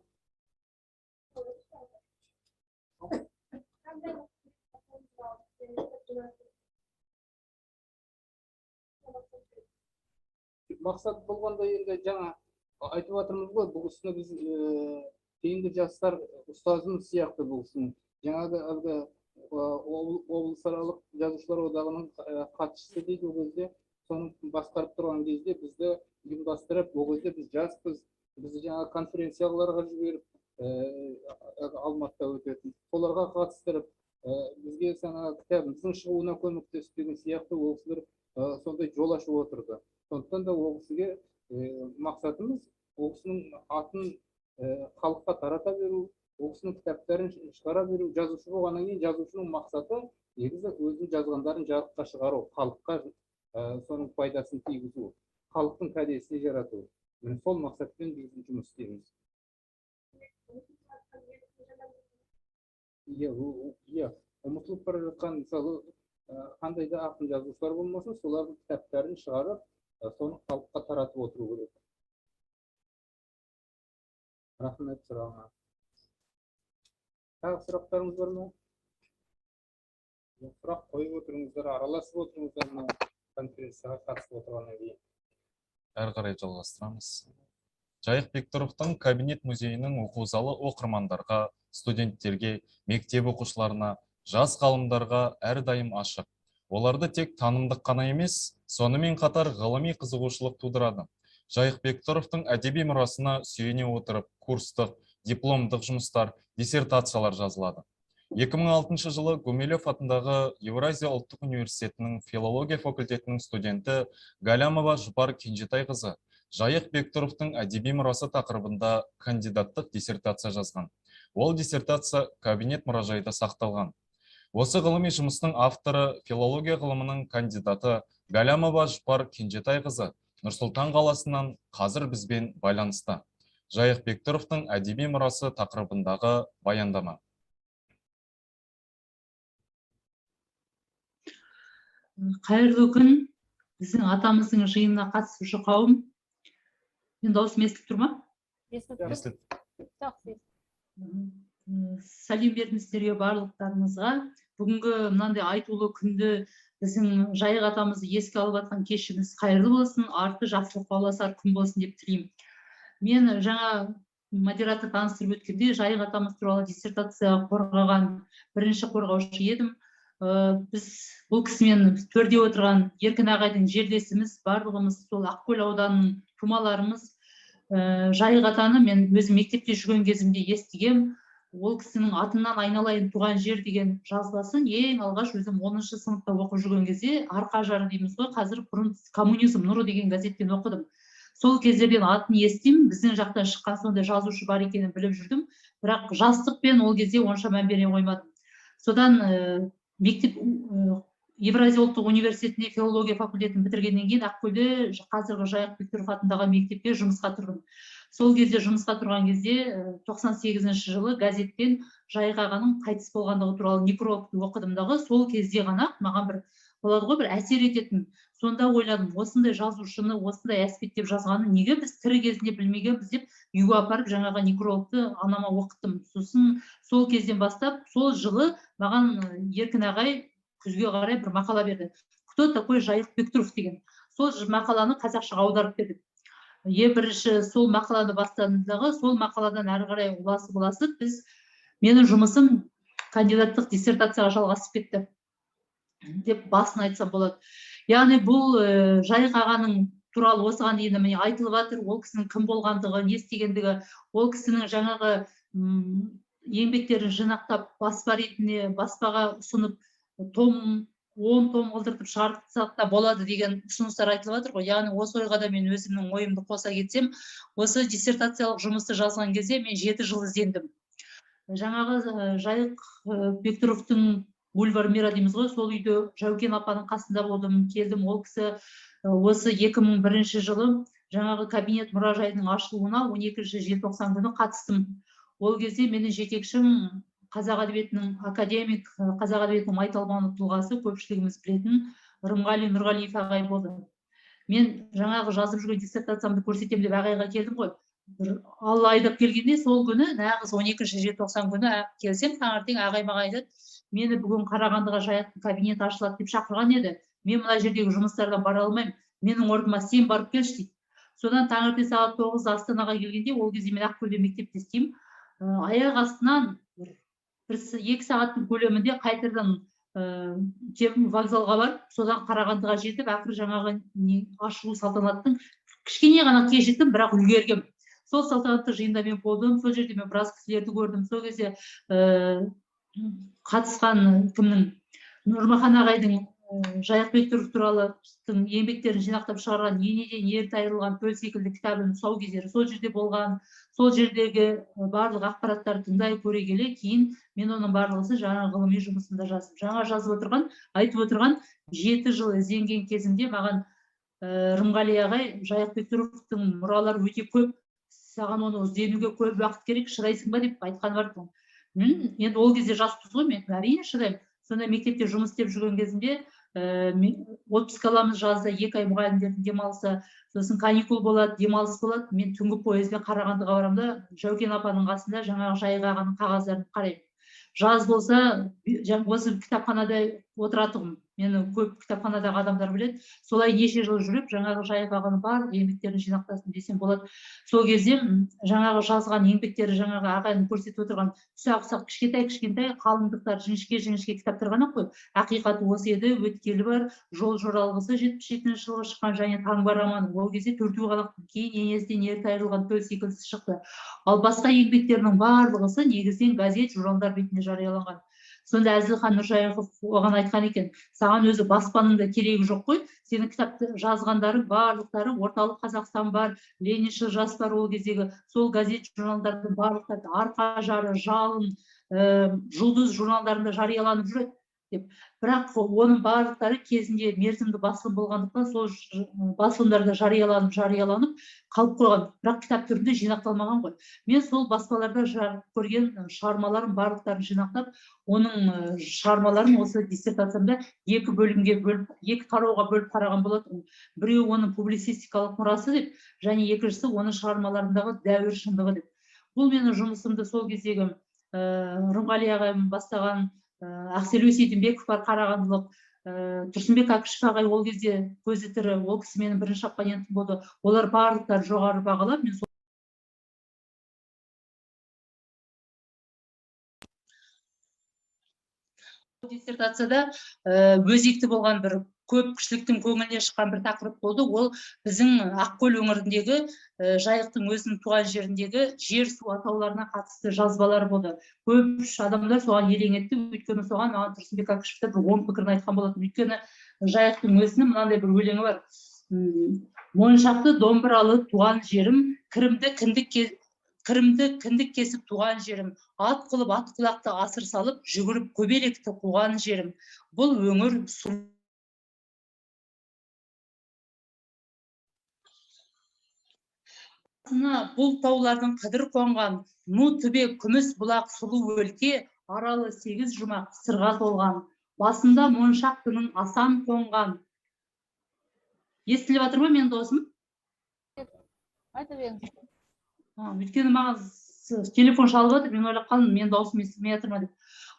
Speaker 7: Мақсат болғанда енді жаңа айтып жатырмыз ғой, бұл кісіні біз кейінгі жастар ұстазымыз сияқты бұл кісінің. Жаңағы облысаралық жазушылар одағының хатшысы дейді ол кезде, соның басқарып тұрған кезде бізді ұйымдастырып, ол кезде біз жаспыз, бізді жаңа конференцияларға жіберіп, Алматыда өтетін, соларға қатыстырып, бізге кітабымыздың шығуына көмектесіп деген сияқты ол кісілер сондай жол ашып отырды. Сондықтан да ол кісіге мақсатымыз ол кісінің атын халыққа тарата беру, ол кісінің кітаптарын шығара беру. Жазушы болғаннан кейін жазушының мақсаты негізі өзінің жазғандарын жарыққа шығару, халыққа соның пайдасын тигізу, халықтың кәдесіне жарату. Сол мақсатпен біз жұмыс істейміз. Ұмытылып бара жатқан, мысалы, қандай да ақын жазушылар болмасын, солардың кітаптарын шығарып, соны халыққа таратып отыру керек. Рахмет сұрағыңа. Тағы сұрақтарыңыз бар ма? Сұрақ қойып отырыңыздар, араласып отырыңыздар конференцияға қатысып отырғаннан кейін.
Speaker 1: Әрі қарай жалғастырамыз. Жайық Бектұровтың кабинет музейінің оқу залы оқырмандарға, студенттерге, мектеп оқушыларына, жас ғалымдарға әрдайым ашық. Оларды тек танымдық қана емес, сонымен қатар ғылыми қызығушылық тудырады. Жайық Бектұровтың әдеби мұрасына сүйене отырып, курстық, дипломдық жұмыстар, диссертациялар жазылады. 2006 жылы Гумилев атындағы Еуразия ұлттық университетінің филология факультетінің студенті Галямова Жұпар Кенжетайқызы Жайық Бектұровтың әдеби мұрасы тақырыбында кандидаттық диссертация жазған. Ол диссертация кабинет мұражайда сақталған. Осы ғылыми жұмыстың авторы филология ғылымының кандидаты Галямова Жұпар Кенжетайқызы Нұр-Сұлтан қаласынан қазір бізбен байланыста. Жайық Бектұровтың әдеби мұрасы тақырыбындағы баяндама.
Speaker 10: Қайырлы күн, біздің атамыздың жиынына қатысушы қауым. Мен дауысым естіліп тұр ма?
Speaker 1: Естіліп.
Speaker 10: Сәлем бердіңіздерге барлықтарыңызға. Бүгінгі мынандай айтулы күнді біздің Жайық атамызды еске алып жатқан кешіміз қайырлы болсын, арты жақсылық бауласар күн болсын деп тілеймін. Мен жаңа модератор таныстырып өткенде Жайық атамыз туралы диссертация қорғаған бірінші қорғаушы едім. Біз бұл кісімен төрде отырған Еркін ағайдың жерлесіміз, барлығымыз сол Ақкөл ауданының тумаларымыз. Жайық атаны мен өзім мектепте жүрген кезімде естігем. Ол кісінің атынан айналайын туған жер деген жазбасын ең алғаш өзім 10-шы сыныпта оқып жүрген кезде арқа жары дейміз ғой, қазір бұрын коммунизм нұры деген газеттен оқыдым. Сол кездерден атын естимін, біздің жақтан шыққан сондай жазушы бар екенін біліп жүрдім, бірақ жастықпен ол кезде онша мән бере қоймадым. Содан мектеп Евразия ұлттық университетінде филология факультетін бітіргеннен кейін Ақкөлде қазіргі Жайық Бектұров атындағы мектепте жұмысқа тұрдым. Сол кезде жұмысқа тұрған кезде 98 жылы газеттен Жайық ағаның қайтыс болғандығы туралы некрологты оқыдым дағы, сол кезде ғана маған бір болады ғой, бір әсер ететін. Сонда ойладым, осындай жазушыны, осындай әспеттеп жазғанын неге біз тірі кезінде білмегенбіз деп үйге апарып жаңағы некрологты анама оқыттым. Сосын сол кезден бастап, сол жылы маған Еркін ағай күзге қарай бір мақала берді. Кто такой Жайық Бектұров деген. Сол мақаланы қазақшаға аударып бердік. Бірінші сол мақаланы бастадымдағы, сол мақаладан әрі қарай уласып біз, менің жұмысым кандидаттық диссертацияға жалғасып кетті деп басын айтсам болады. Яғни бұл Жайық ағаның туралы осыған дейін міне айтылып жатыр, ол кісінің кім болғандығы, не істегендігі, ол кісінің жаңағы еңбектерін жинақтап баспа ретінде баспаға ұсынып 10 том қылдыртып шығартсақ та болады деген ұсыныстар айтылып жатыр ғой. Яғни осы ойға да мен өзімнің ойымды қоса кетсем, осы диссертациялық жұмысты жазған кезде мен 7 жыл іздендім. Жаңағы Жайық Бектұровтың бульвар мира дейміз ғой, сол үйде Жәукен апаның қасында болдым, келдім. Ол кісі осы 2001 жылы жаңағы кабинет мұражайының ашылуына 12 желтоқсан күні қатыстым. Ол кезде менің жетекшім қазақ әдебиетінің академик, қазақ әдебиетінің майталманы тұлғасы, көпшілігіміз білетін Рымғали Нұрғалиев ағай болды. Мен жаңағы жазып жүрген диссертациямды көрсетемін деп ағайға келдім ғой. Алла айдап келгенде сол күні, нағыз 12 желтоқсан күні келсем, таңертең ағай маған айтады, мені бүгін Қарағандыға Жайықтың кабинеті ашылады деп шақырған еді. Мен мына жердегі жұмыстардан бара алмаймын. Менің орныма сен барып келші дейді. Содан таңертең сағат 9-да Астанаға келгенде, ол кезде мен Ақкөлде мектепте істеймін. Аяқ астынан 1-2 сағаттың көлемінде қайтадан вокзалға барып, содан Қарағандыға жетіп, ақыры жаңағы ашылу салтанаттың кішкене ғана кешіктім, бірақ үлгергем. Сол салтанатты жиында мен болдым, сол жерде мен біраз кісілерді көрдім. Сол кезде қатысқан кімнің Нұрмахан ағайдың Жайық Бектұров туралы еңбектерін жинақтап шығарған енеден ерте айырылған төл секілді кітабының тұсаукесері сол жерде болған. Сол жердегі барлық ақпараттарды тыңдай көре келе, кейін мен оның барлығын жаңа ғылыми жұмысында жаздым. Жаңа жазып отырған, айтып отырған 7 жыл ізденген кезімде маған Рымғали ағай Жайық Бектұровтың мұралары өте көп, саған оны ізденуге көп уақыт керек, шыдайсың ба деп айтқан бар. Енді ол кезде жаспыз ғой, мен әрине шыдаймын. Сонда мектепте жұмыс істеп жүрген кезінде отпуск аламыз жазда, 2 ай мұғалімдердің демалысы, сосын каникул болады, демалыс болады. Мен түнгі пойызбен Қарағандыға барамын да, Жәукен апаның қасында жаңағы Жайық ағаның қағаздарын қараймын. Жаз болса, осы кітапханада отыратығым. Мені көп кітапханадағы адамдар біледі. Солай неше жыл жүріп, жаңағы Жайық ағаның барлық еңбектерін жинақтасын десем болады. Сол кезде жаңағы жазған еңбектері жаңағы ағайын көрсетіп отырған ұсақ-ұсақ кішкентай қалыңдықтар, жіңішке кітаптар ғана қой. Ақиқаты осы еді, өткелі бар, жол жоралғысы 77 жылғы шыққан, және таң бар романы. Ол кезде 4 қалақтың, кейін енесінен ерте айырылған төл секілдісі шықты. Ал басқа еңбектерінің барлығысы негізден газет, журналдар бетінде жарияланған. Сонда Әзілхан Нұршайықов оған айтқан екен, саған өзі баспаның да керегі жоқ қой, сенің кітапты жазғандарың барлықтары орталық Қазақстан бар, Лениншіл жас бар, ол кездегі сол газет журналдардың барлықтары Арқа жары, Жалын, Жұлдыз журналдарында жарияланып жүреді деп. Бірақ оның барлықтары кезінде мерзімді басылым болғандықтан сол басылымдарда жарияланып қалып қойған, бірақ кітап түрінде жинақталмаған ғой. Мен сол баспаларда жарық көрген шығармаларын барлықтарын жинақтап, оның шығармаларын осы диссертациямда 2 бөлімге бөліп, 2 тарауға бөліп қараған болатын. Біреуі оның публицистикалық мұрасы деп, және екіншісі оның шығармаларындағы дәуір шындығы деп. Бұл менің жұмысымды сол кездегі Рымғали ағайым бастаған Ақселеу Сейдімбеков бар, қарағандылық, Тұрсынбек Әкішев ағай ол кезде көзі тірі, ол кісі менің бірінші оппонентім болды. Олар барлықтары жоғары бағалап, мен сол диссертацияда өзекті болған бір көпшіліктің көңілінен шыққан бір тақырып болды. Ол біздің Ақкөл өңіріндегі Жайықтың өзінің туған жеріндегі жер су атауларына қатысты жазбалар болды. Көп адамдар соған елең етті, өйткені соған маған Тұрсынбек Әкішевтер бір оң пікірін айтқан болатын. Өйткені Жайықтың өзінің мынандай бір өлеңі бар. Моншақты домбыралы туған жерім, кірімді кірімді кіндік кесіп туған жерім, ат қылып ат құлақты асыр салып, жүгіріп көбелекті қуған жерім. Бұл өңір бұл таулардың қыдыр қонған, ну түбе күміс бұлақ сұлу өлке, аралы 8 жұмақ сырға толған. Басында моншақтының асан қонған. Естіліп жатыр ма менің дауысым?
Speaker 3: Айта беріңіз.
Speaker 10: Өйткені маған телефон шалып отыр, мен ойлап қалдым, менің даусым естілмей жатыр ма деп.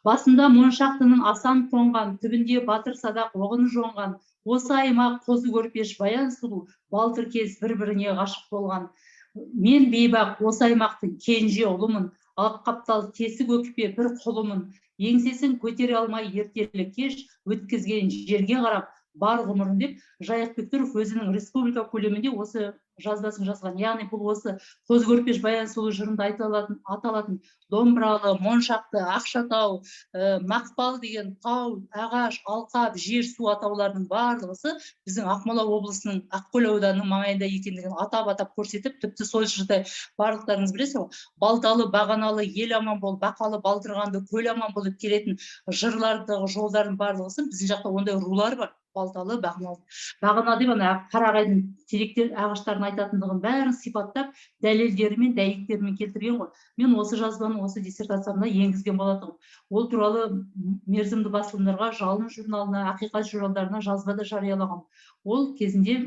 Speaker 10: Басында моншақтының асан қонған, түбінде батыр садақ оғын жоңған. Осы аймақ қозы көрпеш баян сұлу, балтыр кез бір-біріне ғашық болған. Мен бейбақ осы аймақтың кенже ұлымын, ақ қаптал тесік өкпе бір құлымын. Еңсесін көтере алмай ертелі кеш, өткізген жерге қарап бар ғұмырын деп, Жайық Бектұров өзінің республика көлемінде осы жазбасын жазған. Яғни бұл осы қозы көрпеш баян сұлу жырында аталатын домбыралы, моншақты, ақшатау, мақпал деген тау, ағаш, алқап, жер, су атауларының барлығы біздің Ақмола облысының Ақкөл ауданының маңайында екендігін атап көрсетіп, тіпті сол жерде барлықтарыңыз білесіз ғой, балталы, бағаналы, ел аман бол, бақалы, балдырғанды, көл аман болып келетін жырлардағы жолдардың барлығы біздің жақта ондай рулар бар. Балталы, бағана деп қарағайдың теректер ағаштарын айтатындығын бәрін сипаттап, дәлелдерімен, дәйектерімен келтірген ғой. Мен осы жазбаны осы диссертациямда енгізген болатынмын. Ол туралы мерзімді басылымдарға, Жалын журналына, Ақиқат журналдарына жазбада жариялаған. Ол кезінде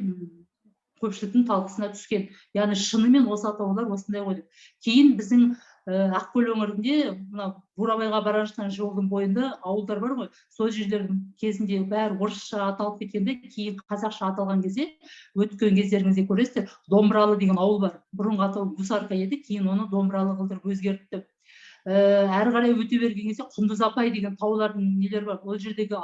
Speaker 10: көпшіліктің талқысына түскен. Яғни шынымен осы атаулар осындай ғой деп. Кейін біздің Ақкөл өңірінде Бурабайға бара жатқан жолдың бойында ауылдар бар ғой. Сол жерлердің кезінде бәрі орысша аталып кеткенде, кейін қазақша аталған кезде, өткен кездеріңізде көресіздер, Домбыралы деген ауыл бар. Бұрынғы атауы Гусарка еді, кейін оны Домбыралы қылдырып өзгертті. Әрі қарай өте берген кезде Құндызапай деген таулардың нелер бар. Ол жердегі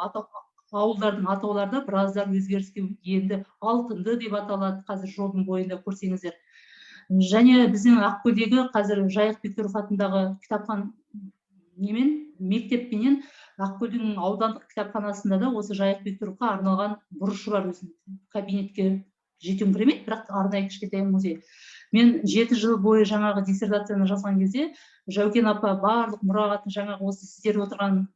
Speaker 10: ауылдардың атауларда біраздар өзгеріске енді. Алтынды деп аталады қазір жолдың бойында көрсеңіздер. Және біздің Ақкөлдегі қазір Жайық Бектұров атындағы кітапхан мектеппенен Ақкөлдің аудандық кітапханасында да осы Жайық Бектұровқа арналған бұрышы бар, өзінің кабинетке жетуім кіремейді, бірақ арнайы кішкентай музей. Мен 7 жыл бойы жаңағы диссертацияны жазған кезде Жәукен апа барлық мұрағатын жаңағы осы сіздер отырған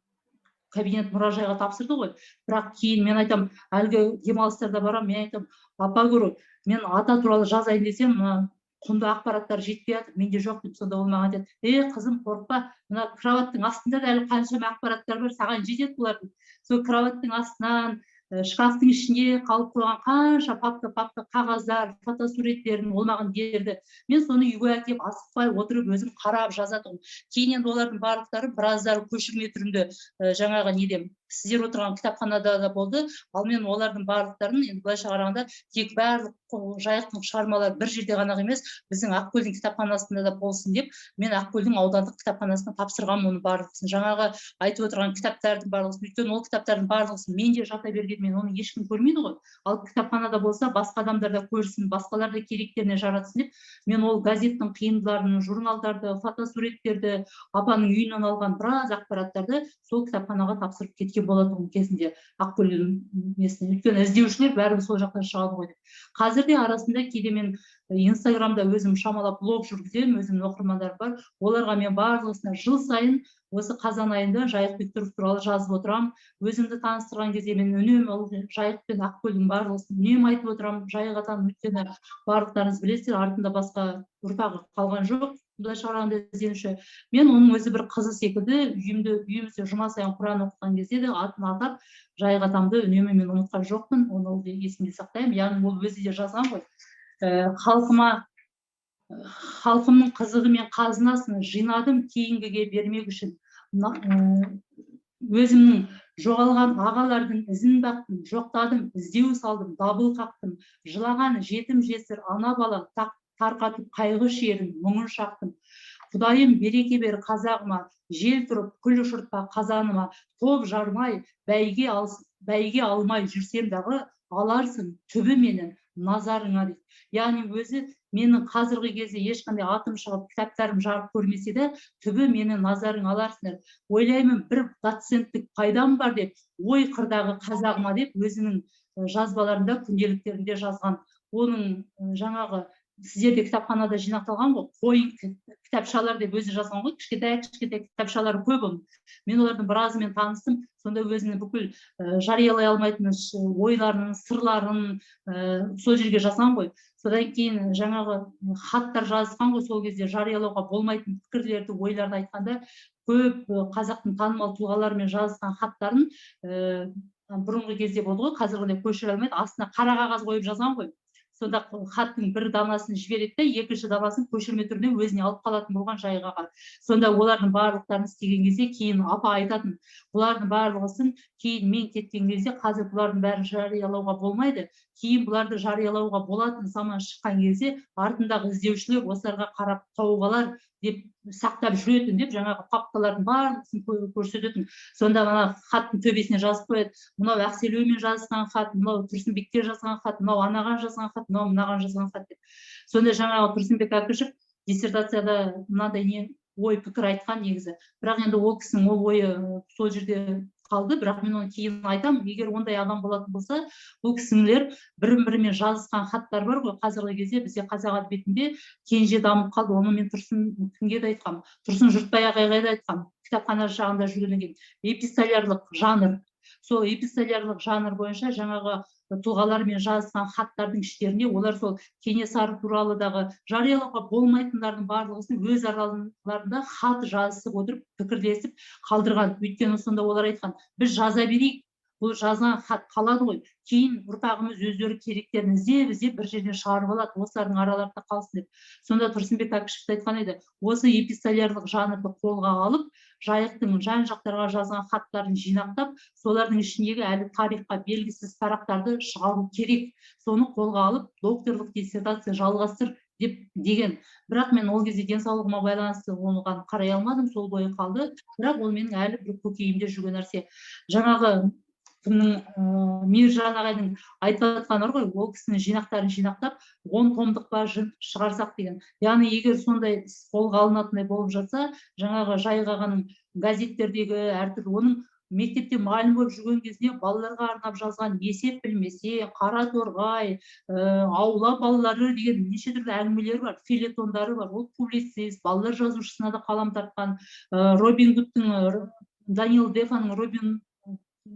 Speaker 10: кабинет мұражайға тапсырды ғой. Бірақ кейін мен айтам, әлгі демалыстарда барам, мен айтам, апа көру, мен ата туралы жазайын десем, құнды ақпараттар жетпей жатыр, менде жоқ деп, сонда ол маған айтады, қызым қорықпа, мына кроваттың астында да әлі қаншама ақпараттар бар, саған жетеді бұлар. Сол кроваттың астынан, шкафтың ішінде қалып қойған қанша папка қағаздар, фотосуреттерін ол маған берді. Мен соны үйге әкеп асықпай отырып өзім қарап жазатынмын. Кейін енді олардың барлықтары біраздары көшірме түрінде жаңағы неден сіздер отырған кітапханада да болды. Ал мен олардың барлықтарын енді былайша қарағанда тек барлық Жайықтың шығармалары бір жерде ғана емес, біздің Ақкөлдің кітапханасында да болсын деп, мен Ақкөлдің аудандық кітапханасына тапсырғам оны барлығысын. Жаңағы айтып отырған кітаптардың барлығысын, өйткені ол кітаптардың барлығысын мен де жата бергенмен оны ешкім көрмейді ғой. Ал кітапханада болса, басқа адамдар да көрсін, басқалар да керектеріне жаратсын деп, мен ол газеттің қиындыларын, журналдарды, фотосуреттерді, апаның үйінен алған біраз ақпараттарды сол кітапханаға тапсырып кеткен болатын кезінде Ақкөлдің несіне. Өйткені іздеушілер бәрібір сол жақтан шығады ғой деп. Қазірде арасында кейде мен Инстаграмда өзім шамалап блог жүргіземін, өзімнің оқырмандарым бар. Оларға мен барлығысына жыл сайын осы қазан айында Жайық Бектұров туралы жазып отырам. Өзімді таныстырған кезде мен үнемі Жайық пен Ақкөлдің барлығысын үнемі айтып отырам. Жайық атаның өйткені барлықтарыңыз білесіздер, артында басқа ұрпағы қалған жоқ. Былайша қарағанда ізденуші. Мен оның өзі бір қызы секілді, үйімізде жұма сайын Құран оқыған кезде де атын атап, Жайық атамды үнемі мен ұмытқан жоқпын, оны есімде сақтаймын. Яғни ол өзі де жазған ғой. Халқымның қызығы мен қазынасын жинадым кейінгіге бермек үшін. Өзімнің жоғалған ағалардың ізін бақтым, жоқтадым, іздеу салдым, дабыл қақтым. Жылаған жетім жесір ана бала тарқатып қайғы шерін, мұңын шақтым. Құдайым береке бер қазағыма, жел тұрып күл ұшыртпа қазаныма, топ жармай, бәйге алмай жүрсем дағы, аларсың түбі менің назарыңа дейді. Яғни өзі менің қазіргі кезде ешқандай атым шығып, кітаптарым жарып көрмесе де, түбі менің назарың аларсыңдар. Ойлаймын, бір доценттік пайдам бар деп, ой қырдағы қазағыма деп өзінің жазбаларында, күнделіктерінде жазған. Оның жаңағы сіздерде кітапханада жинақталған ғой, қойын кітапшалар деп өзі жазған ғой, кішкентай кітапшалары көп оның. Мен олардың біразымен таныстым, сонда өзінің бүкіл жариялай алмайтын ойларын, сырларын сол жерге жазған ғой. Содан кейін жаңағы хаттар жазған ғой, сол кезде жариялауға болмайтын пікірлерді, ойларды айтқанда көп қазақтың танымал тұлғаларымен жазған хаттарын бұрынғы кезде болды ғой, қазіргідей көшіре алмайды, астына қара қағаз қойып жазған ғой. Сонда хаттың бір данасын жібереді де, екінші данасын көшірме түрінде өзіне алып қалатын болған жайғаға. Сонда олардың барлықтарын істеген кезде кейін апа айтатын, бұлардың барлығысын кейін мен кеткен кезде қазір бұлардың бәрін жариялауға болмайды, кейін бұларды жариялауға болатын заман шыққан кезде артындағы іздеушілер осыларға қарап тауып алар деп сақтап жүретін деп жаңағы папкалардың барлығын көрсететін. Сонда мына хаттың төбесіне жазып қояды, мынау Ақселеумен жазған хат, мынау Тұрсынбекке жазған хат, мынау анаған жазған хат, мынау мынаған жазған хат деп. Сонда жаңағы Тұрсынбек Әкішев диссертацияда мынандай не ой пікір айтқан негізі. Бірақ енді ол кісінің ол ойы сол жерде қалды, бірақ мен оны кейін айтамын, егер ондай адам болатын болса, бұл кісілер бірін-бірімен жазысқан хаттар бар ғой, қазіргі кезде бізде қазақ әдебиетінде кенже дамып қалды. Оны мен Тұрсын кімге де айтқам, Тұрсын Жұртбай ағайға да айтқам, кітапхана жағында жүргеннен кейін. Эпистолярлық жанр, сол эпистолярлық жанр бойынша жаңағы тұлғалармен жазысқан хаттардың іштерінде олар сол Кенесары туралы дағы жариялауға болмайтындардың барлығысын өз араларында хат жазысып отырып, пікірлесіп қалдырған. Өйткені сонда олар айтқан, біз жаза берейік, бұл жазған хат қалады ғой, кейін ұрпағымыз өздері керектерін іздеп бір жерден шығарып алады, осылардың араларында қалсын деп. Сонда Тұрсынбек Әкішев айтқан еді, осы эпистолярлық жанрды қолға алып, жайықтың жан-жақтарға жазған хаттарын жинақтап, солардың ішіндегі әлі тарихқа белгісіз парақтарды шығару керек. Соны қолға алып, докторлық диссертация жалғастыр деген. Бірақ мен ол кезде денсаулығыма байланысты оған қарай алмадым, сол бойы қалды. Бірақ ол менің әлі бір көкейімде жүрген нәрсе. Жаңағы Мейіржан ағайдың айтып жатқаны ғой, ол кісінің жинақтарын жинақтап, 10 томдық ба шығарсақ деген. Яғни егер сондай қолға алынатындай болып жатса, жаңағы Жайық ағаның газеттердегі әртүрлі оның мектепте мұғалім болып жүрген кезінде балаларға арнап жазған есеп білмесе, қара торғай, аула балалары деген неше түрлі әңгімелері бар, фельетондары бар. Ол публицист, балалар жазушысына да қалам тартқан, Робин Гудтың, Даниэл Дефаның Робин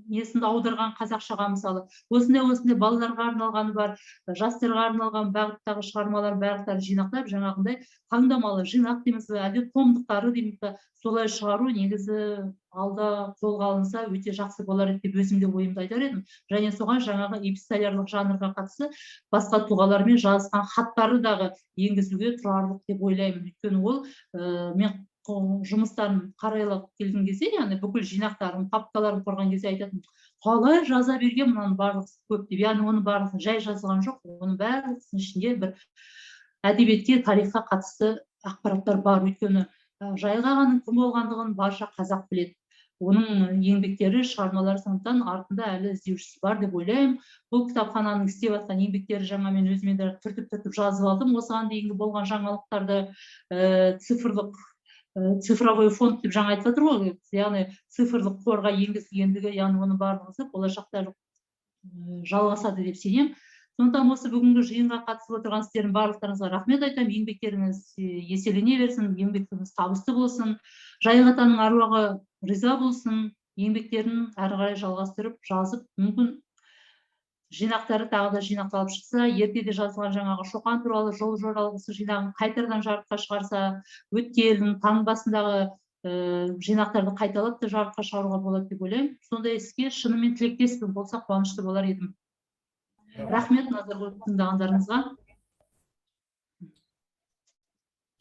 Speaker 10: несінде аударған қазақшаға мысалы. Осындай балаларға арналғаны бар, жастарға арналған бағыттағы шығармалар барлықтарын жинақтап, жаңағындай таңдамалы жинақ дейміз бе, әлде томдықтары дейміз бе, солай шығару негізі алда қолға алынса өте жақсы болар еді деп өзімде ойымды айтар едім. Және соған жаңағы эпистолярлық жанрға қатысты басқа тұлғалармен жазысқан хаттары дағы енгізуге тұрарлық деп ойлаймын. Өйткені ол мен жұмыстарын қарайлап келген кезде, яғни бүкіл жинақтарын, папкаларын құрған кезде айтатын, қалай жаза берген мұның барлығы көп деп. Яғни оның барлығы жай жазылған жоқ, оның барлығының ішінде бір әдебиетке, тарихқа қатысты ақпараттар бар. Өйткені Жайық ағаның кім болғандығын барша қазақ біледі. Оның еңбектері, шығармалары сондықтан артында әлі іздеушісі бар деп ойлаймын. Бұл кітапхананың істеп жатқан еңбектері жаңа мен өзіме де түртіп жазып алдым. Осыған дейінгі болған жаңалықтарды цифровой фонд деп жаңа айтып жатыр ғой, яғни цифрлық қорға енгізілгендігі, яғни оның барлығы болашақта жалғасады деп сенемін. Сондықтан осы бүгінгі жиынға қатысып отырған сіздердің барлықтарыңызға рахмет айтамын. Еңбектеріңіз еселене берсін, еңбектеріңіз табысты болсын, Жайық атаның аруағы риза болсын, еңбектерін әрі қарай жалғастырып, жазып, мүмкін жинақтары тағы да жинақталып шықса, ертеде жазылған жаңағы Шоқан туралы жол жоралғысы жинағын қайтардан жарыққа шығарса, өткелдің таңбасындағы жинақтарды қайталап та жарыққа шығаруға болады деп ойлаймын. Сондай іске шынымен тілектеспін, болса қуанышты болар едім. Рахмет назар қойып тыңдағандарыңызға.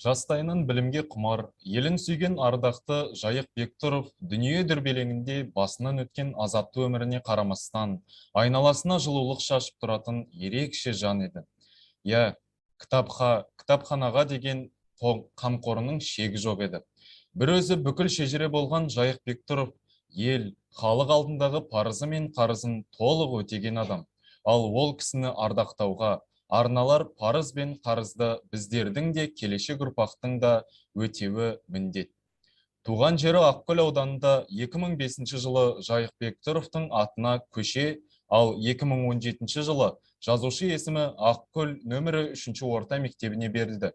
Speaker 1: Жастайынан білімге құмар, елін сүйген ардақты Жайық Бектұров дүние дүрбелеңінде басынан өткен азапты өміріне қарамастан, айналасына жылулық шашып тұратын ерекше жан еді. Кітапханаға деген қамқорының шегі жоқ еді. Бір өзі бүкіл шежіре болған Жайық Бектұров ел, халық алдындағы парызы мен қарызын толық өтеген адам. Ал ол кісіні ардақтауға, арналар парыз бен қарызды біздердің де келешек ұрпақтың да өтеуі міндет. Туған жері Ақкөл ауданында 2005 жылы Жайық Бектұровтың атына көше Ал 2017 жылы жазушы есімі Ақкөл нөмірі 3 орта мектебіне берілді.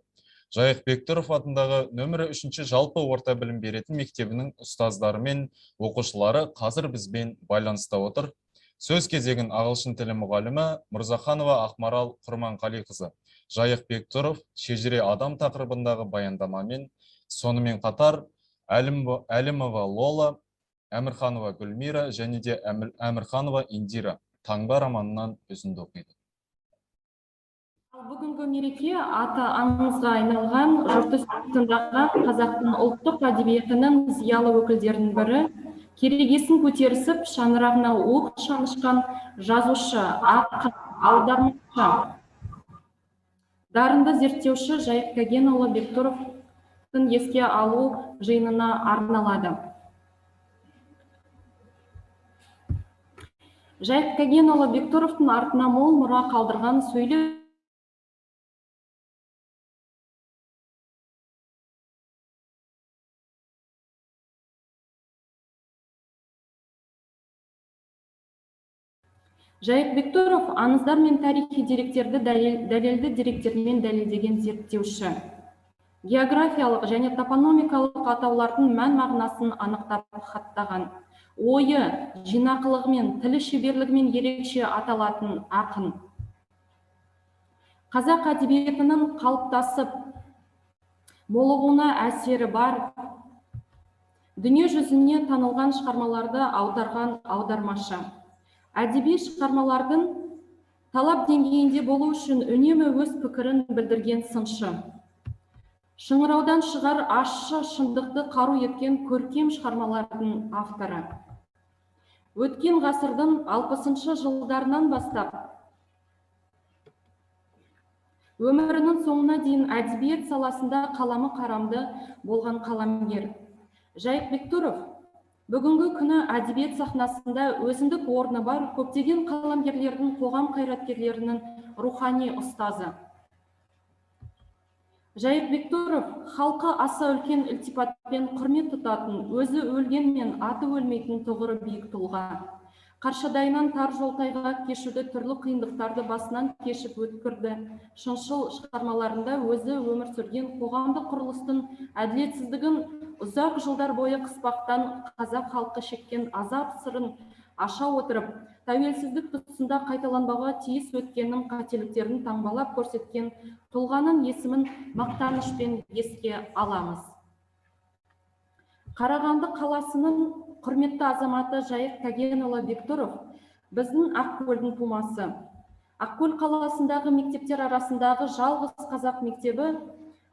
Speaker 1: Жайық Бектұров атындағы нөмірі 3 жалпы орта білім беретін мектебінің ұстаздары мен оқушылары қазір бізбен байланыста отыр. Сөз кезегін ағылшын тілі мұғалімі Мұрзаханова Ақмарал Құрманқалиқызы Жайық Бектұров шежіре адам тақырыбындағы баяндамамен, сонымен қатар Әлімова Лола, Әмірханова Гүлмира және де Әмірханова Индира таңба романынан үзінді оқиды.
Speaker 11: Бүгінгі мереке аты аңызға айналған, жұрты тыңдаған қазақтың ұлттық әдебиетінің зиялы өкілдерінің бірі, керегесін көтерісіп, шаңырағына оқ шанышқан жазушы, ақын, аудармашы, дарынды зерттеуші Жайық Кәгенұлы Бектұровтың еске алу жиынына арналады. Жайық Кәгенұлы Бектұровтың артына мол мұра қалдырған сөйлеу Жайық Бектұров аңыздар мен тарихи деректерді дәлелді деректермен дәлелдеген зерттеуші. Географиялық және топономикалық атаулардың мән мағынасын анықтап хаттаған. Ойы, жинақылығымен, тілі шеберлігімен ерекше аталатын ақын. Қазақ әдебиетінің қалыптасып молығуына әсері бар, дүние жүзіне танылған шығармаларды аударған аудармашы. Әдеби шығармалардың талап деңгейінде болу үшін үнемі өз пікірін білдірген сыншы. Шыңыраудан шығар ащы шындықты қару еткен көркем шығармалардың авторы. Өткен ғасырдың 60-шы жылдарынан бастап өмірінің соңына дейін әдебиет саласында қаламы қарамды болған қаламгер. Жайық Бектұров бүгінгі күні әдебиет сахнасында өзіндік орны бар көптеген қаламгерлердің, қоғам қайраткерлерінің рухани ұстазы. Жайық Бектұров халқы аса үлкен ілтипатпен құрмет тұтатын, өзі өлген мен аты өлмейтін тұғыры биік тұлға. Қаршадайынан тар жолтайға кешуді түрлі қиындықтарды басынан кешіп өткірді. Шыншыл шығармаларында өзі өмір сүрген қоғамдық құрылыстың әділетсіздігін ұзақ жылдар бойы қыспақтан қазақ халқы шеккен азап сырын аша отырып, тәуелсіздік тұсында қайталанбауға тиіс өткеннің қателіктерін таңбалап көрсеткен тұлғаның есімін мақтанышпен еске аламыз. Қарағанды қаласының құрметті азаматы Жайық Кәгенұлы Бектұров біздің Ақкөлдің тумасы. Ақкөл қаласындағы мектептер арасындағы жалғыз қазақ мектебі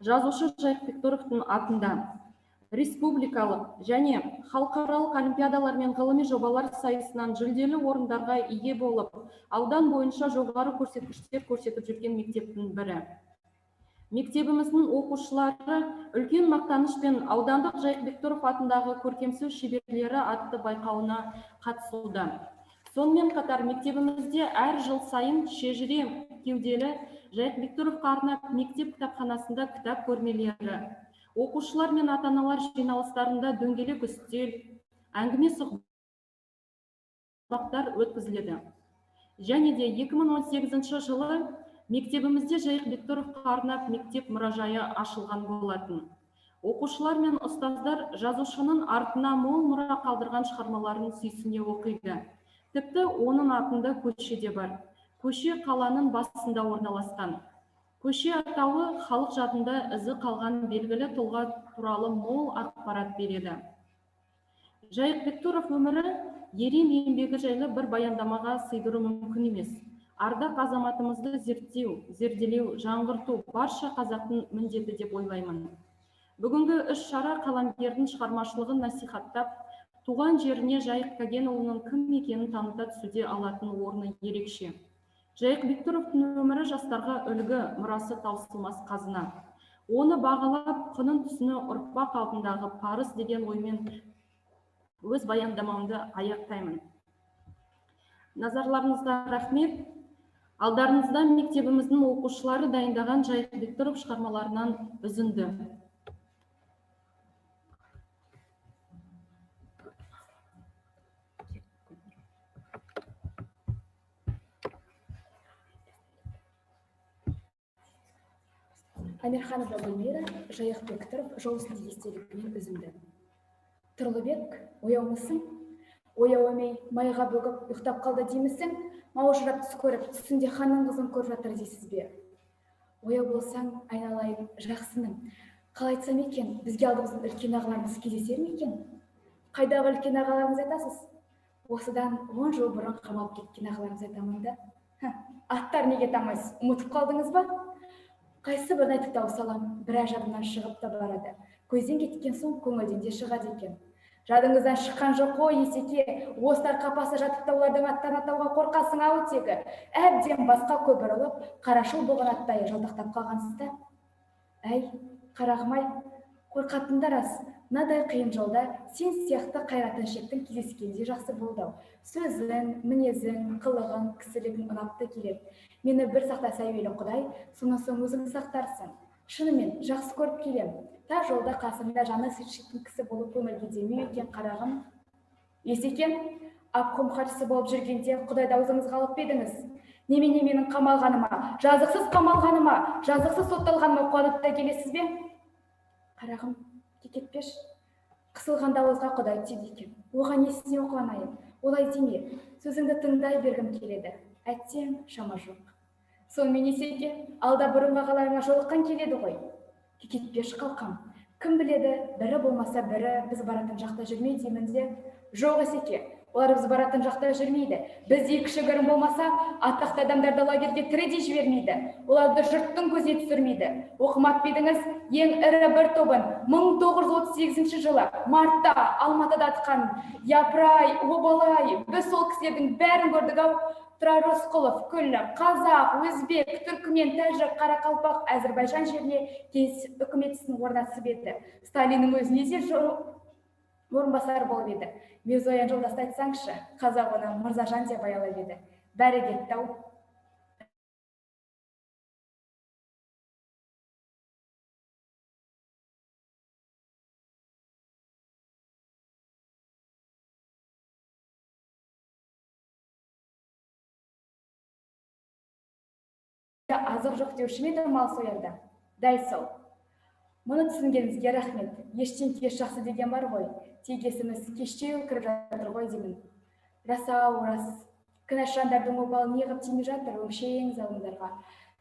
Speaker 11: жазушы Жайық Бектұровтың атында. Республикалық және халықаралық олимпиадалар мен ғылыми жобалар сайысынан жүлделі орындарға ие болып, аудан бойынша жоғары көрсеткіштер көрсетіп жүрген мектептің бірі. Мектебіміздің оқушылары үлкен мақтанышпен аудандық Жайық Бектұров атындағы көркемсөз шеберлері атты байқауына қатысуда. Сонымен қатар мектебімізде әр жыл сайын шежіре кеуделі Жайық Бектұровқа арнап мектеп кітапханасында кітап көрмелері, оқушылар мен ата-аналар жиналыстарында дөңгелек үстел, әңгіме сұхбаттар өткізіледі. Және де 2018 жылы мектебімізде Жайық Бектұровқа арнап мектеп мұражайы ашылған болатын. Оқушылар мен ұстаздар жазушының артына мол мұра қалдырған шығармаларын сүйсіне оқиды. Тіпті оның атында көше де бар. Көше қаланың басында орналасқан. Көше атауы халық жадында ізі қалған белгілі тұлға туралы мол ақпарат береді. Жайық Бектұров өмірі ерен еңбегі жайлы бір баяндамаға сыйдыру мүмкін емес. Ардақ азаматымызды зерделеу, жаңғырту барша қазақтың міндеті деп ойлаймын. Бүгінгі іс-шара қаламгердің шығармашылығын насихаттап, туған жеріне Жайық Кәгенұлының кім екенін таныта түсуде алатын орны ерекше. Жайық Бектұровтың өмірі жастарға үлгі, мұрасы таусылмас қазына. Оны бағалап, құнын түсіні ұрпақ алдындағы парыз деген оймен өз баяндамамды аяқтаймын. Назарларыңызға рахмет. Алдарыңызда мектебіміздің оқушылары дайындаған Жайық Бектұров шығармаларынан үзінді.
Speaker 12: Амирханова Гүлмира, Жайық Бектұров жол үстінде естелігінен үзінді. Тұрлыбек, ояумысың? Ояу емей, майға бөгіп, ұйықтап қалды деймісің? Маужырап түс көріп, түсінде ханның қызын көріп жатыр дейсіз бе? Ояу болсаң, айналайын, жақсының. Қалай айтсам екен, бізге алдымыздың үлкен ағаларымыз кездесер ме екен? Қайдағы үлкен ағаларымыз айтасыз? Осыдан 10 жыл бұрын қамалып кеткен ағаларымыз айтамын да. Аттар неге тамайсыз, ұмытып қалдыңыз ба? Қайсы бірін айтып дауыс салам, біраз жадымнан шығып та барады. Көзден кеткен соң көңілден де шығады екен. Жадыңыздан шыққан жоқ қой, Есеке, осылар қапасы жатып та олардың аттарын атауға қорқасың ау тегі. Әбден басқа көп бұрылып, қарашыл болған аттай жалтақтап қалғансызда. Әй, қарағым-ай, қорқатындар рас. Мынадай қиын жолда сен сияқты қайратын шектің кездескенде жақсы болды. Сөзің, мінезің, қылығың, кісілігің ұнапты келеді. Мені бір сақтаса әуелі Құдай, сонан соң өзің сақтарсың. Шынымен жақсы көріп келем. Та жолда қасымда жаны сыршитын кісі болып өмірге демеу екен қарағым. Есекем, обком хатшысы болып жүргенде Құдайда аузыңызға алып едіңіз. Немене менің қамалғаныма, жазықсыз қамалғаныма, жазықсыз сотталғаныма қуанып та келесіз бе? Қарағым, кетпеш. Қысылғанда ауызға Құдай тиді екен. Оған несіне қуанайын? Олай деме, сөзіңді тыңдай бергім келеді. Әттең, шама жоқ. Сонымен Есеке, алда бұрынғы ағаларыңа жолыққан келеді ғой. Кетпеш қалқам. Кім біледі, бірі болмаса бірі біз баратын жақта жүрмей деймін де. Жоқ Есеке, олар біз баратын жақта жүрмейді. Біздей кішігірім болмаса, атақты адамдарды лагерге тірідей жібермейді. Оларды жұрттың көзіне түсірмейді. Оқымап едіңіз, ең ірі бір тобын 1938 жылы мартта Алматыда атқан. Япырай, обалай, біз сол кісілердің бәрін көрдік ау. Тұрар Рысқұлов, күллі, қазақ, өзбек, түркімен, тәжік, қарақалпақ, Әзірбайжан жеріне кеңес үкіметісін орнатып еді. Сталиннің өзіне де орынбасар болып еді. Мирзоян жолдасты айтсаңшы, қазақ оны Мырзажан деп аялап еді. Бәрі кетті ау. Азық жоқ деуші ме еді мал соярда? Дәл сол. Мұны түсінгеніңізге рахмет. Ештен кеш жақсы деген бар ғой. Тегесіміз кештеу кіріп жатыр ғой деймін. Рас-ау, рас. Кінәш жандардың обалы неғып тимей жатыр өңшең залымдарға.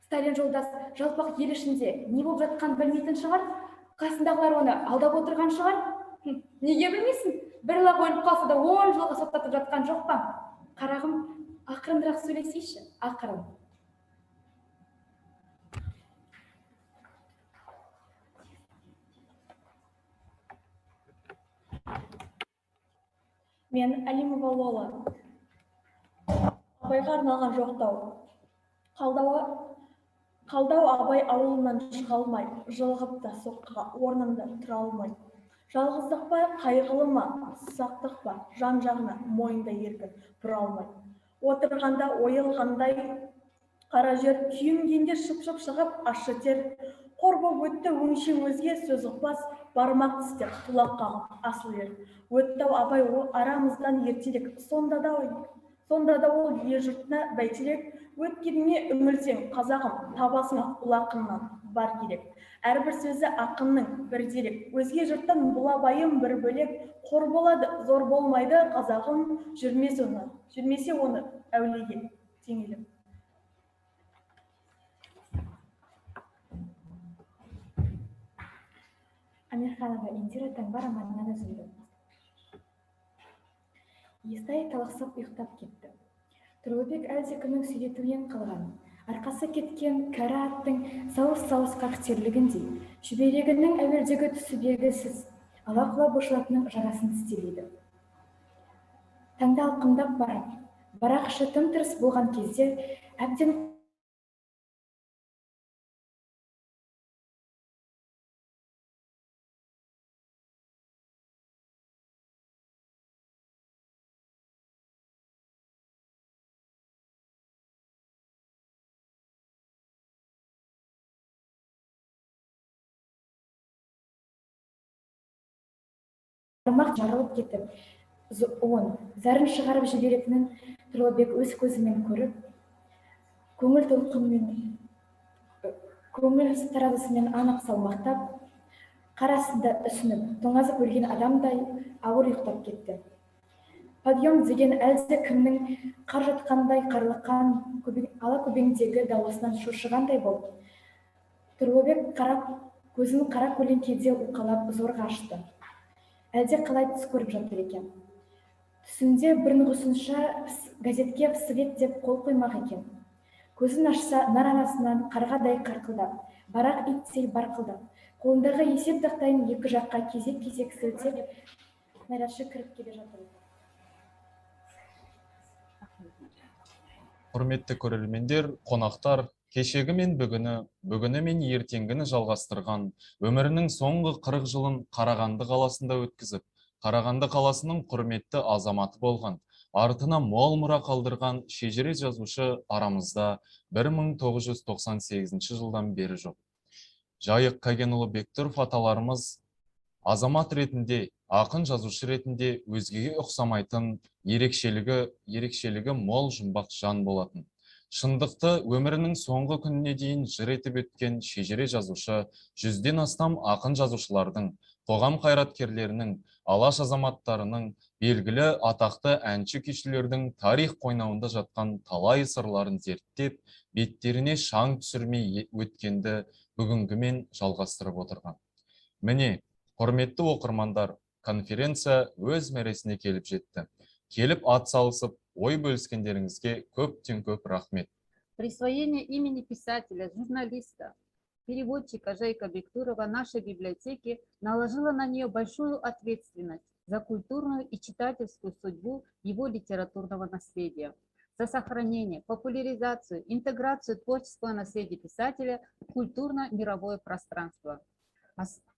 Speaker 12: Сталин жолдас жалпақ ел ішінде не болып жатқан білмейтін шығар? Қасындағылар оны алдап отырған шығар? Неге білмейсің? Бір лақ өліп қалса да 10 жылға соттатып жатқан жоқ па? Қарағым, ақырындырақ сөйлесейші, ақырын.
Speaker 13: Мен Әлимова Лола. Абайға арналған жоқтау. Қалдау Абай ауылынан шыға алмай, жылғып та соққыға орнында тұра алмай. Жалғыздық па, қайғылы ма, сақтық па, жан жағына мойында еркін бұра алмай. Отырғанда ойылғандай қара жер күйінгенде шып-шып шығып ащы тер. Қор боп өтті өңшең өзге сөз ұқпас, бармақ тістер құлақ қағып асыл ер. Өттау Абай арамыздан ертелік, сонда да ол ел жұртына бәйтерек. Өткеніңе үңілсең қазағым, табасыңа ұлақыннан бар керек. Әрбір сөзі ақынның бір дерек. Өзге жұрттан бұл абайым бір бөлек. Қор болады, зор болмайды қазағым, жүрмесе оны әулиеге теңеліп.
Speaker 12: Амирханова Индира таңба романынан үзілді. Естай талықсып ұйықтап кетті. Тұрлыбек әлдекімнің сөйлетуінен қалған. Арқасы кеткен кәрі аттың сауыс-сауыс қақтерлігіндей, шүберегінің әуелдегі түсі белгісіз, ала-құла бошылатының жарасын тістелейді. Таңда алқымдап барады. Бірақ іші тым-тырыс болған кезде әбден бармақ жарылып кетіп, зарын шығарып жіберетінін Тұрлыбек өз көзімен көріп, көңіл толқынмен көңіл таразысымен анық салмақтап, қарасында үсініп, тоңазып өлген адамдай ауыр ұйықтап кетті. Подъем деген әлде кімнің қар жатқандай қарлыққан ала көбеңдегі дауысынан шошығандай болды. Тұрлыбек көзін қара көлеңкеде уқалап зорға ашты. Әлде қалай түс көріп жатыр екен. Түсінде бір нұғысынша газетке свет деп қол қоймақ екен. Көзін ашса, нар арасынан қарғадай қарқылдап, барақ иттей барқылдап, қолындағы есеп тақтайын екі жаққа кезек-кезек сілтеп, найрашы кіріп келе жатыр.
Speaker 1: Құрметті көрермендер, қонақтар, кешегі мен бүгіні мен ертеңгіні жалғастырған өмірінің соңғы 40 жылын Қарағанды қаласында өткізіп, Қарағанды қаласының құрметті азаматы болған, артына мол мұра қалдырған шежіре жазушы арамызда 1998 жылдан бері жоқ. Жайық Қагенұлы Бектұров аталарымыз азамат ретінде, ақын жазушы ретінде өзгеге ұқсамайтын ерекшелігі мол жұмбақ жан болатын. Шындықты өмірінің соңғы күніне дейін жыр етіп өткен шежіре жазушы 100-ден астам ақын жазушылардың, қоғам қайраткерлерінің, алаш азаматтарының, белгілі атақты әнші күйшілердің тарих қойнауында жатқан талай сырларын зерттеп, беттеріне шаң түсірмей өткенді бүгінгімен жалғастырып отырған. Міне, құрметті оқырмандар, конференция өз мәресіне келіп жетті. Келіп ат салысып, ой бөліскендеріңізге көптен көп рахмет.
Speaker 3: Присвоение имени писателя, журналиста, переводчика Жайка Бектурова нашей библиотеки наложило на нее большую ответственность за культурную и читательскую судьбу его литературного наследия, за сохранение, популяризацию, интеграцию творческого наследия писателя в культурно-мировое пространство.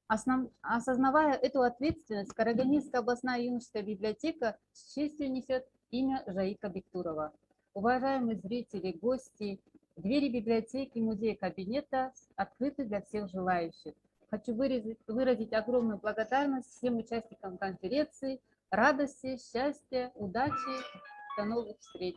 Speaker 3: Осознавая эту ответственность, Карагандинская областная юношеская библиотека с честью несет имя Жайка Бектурова. Уважаемые зрители, гости, двери библиотеки, музея, кабинета открыты для всех желающих. Хочу выразить огромную благодарность всем участникам конференции, радости, счастья, удачи, до новых встреч.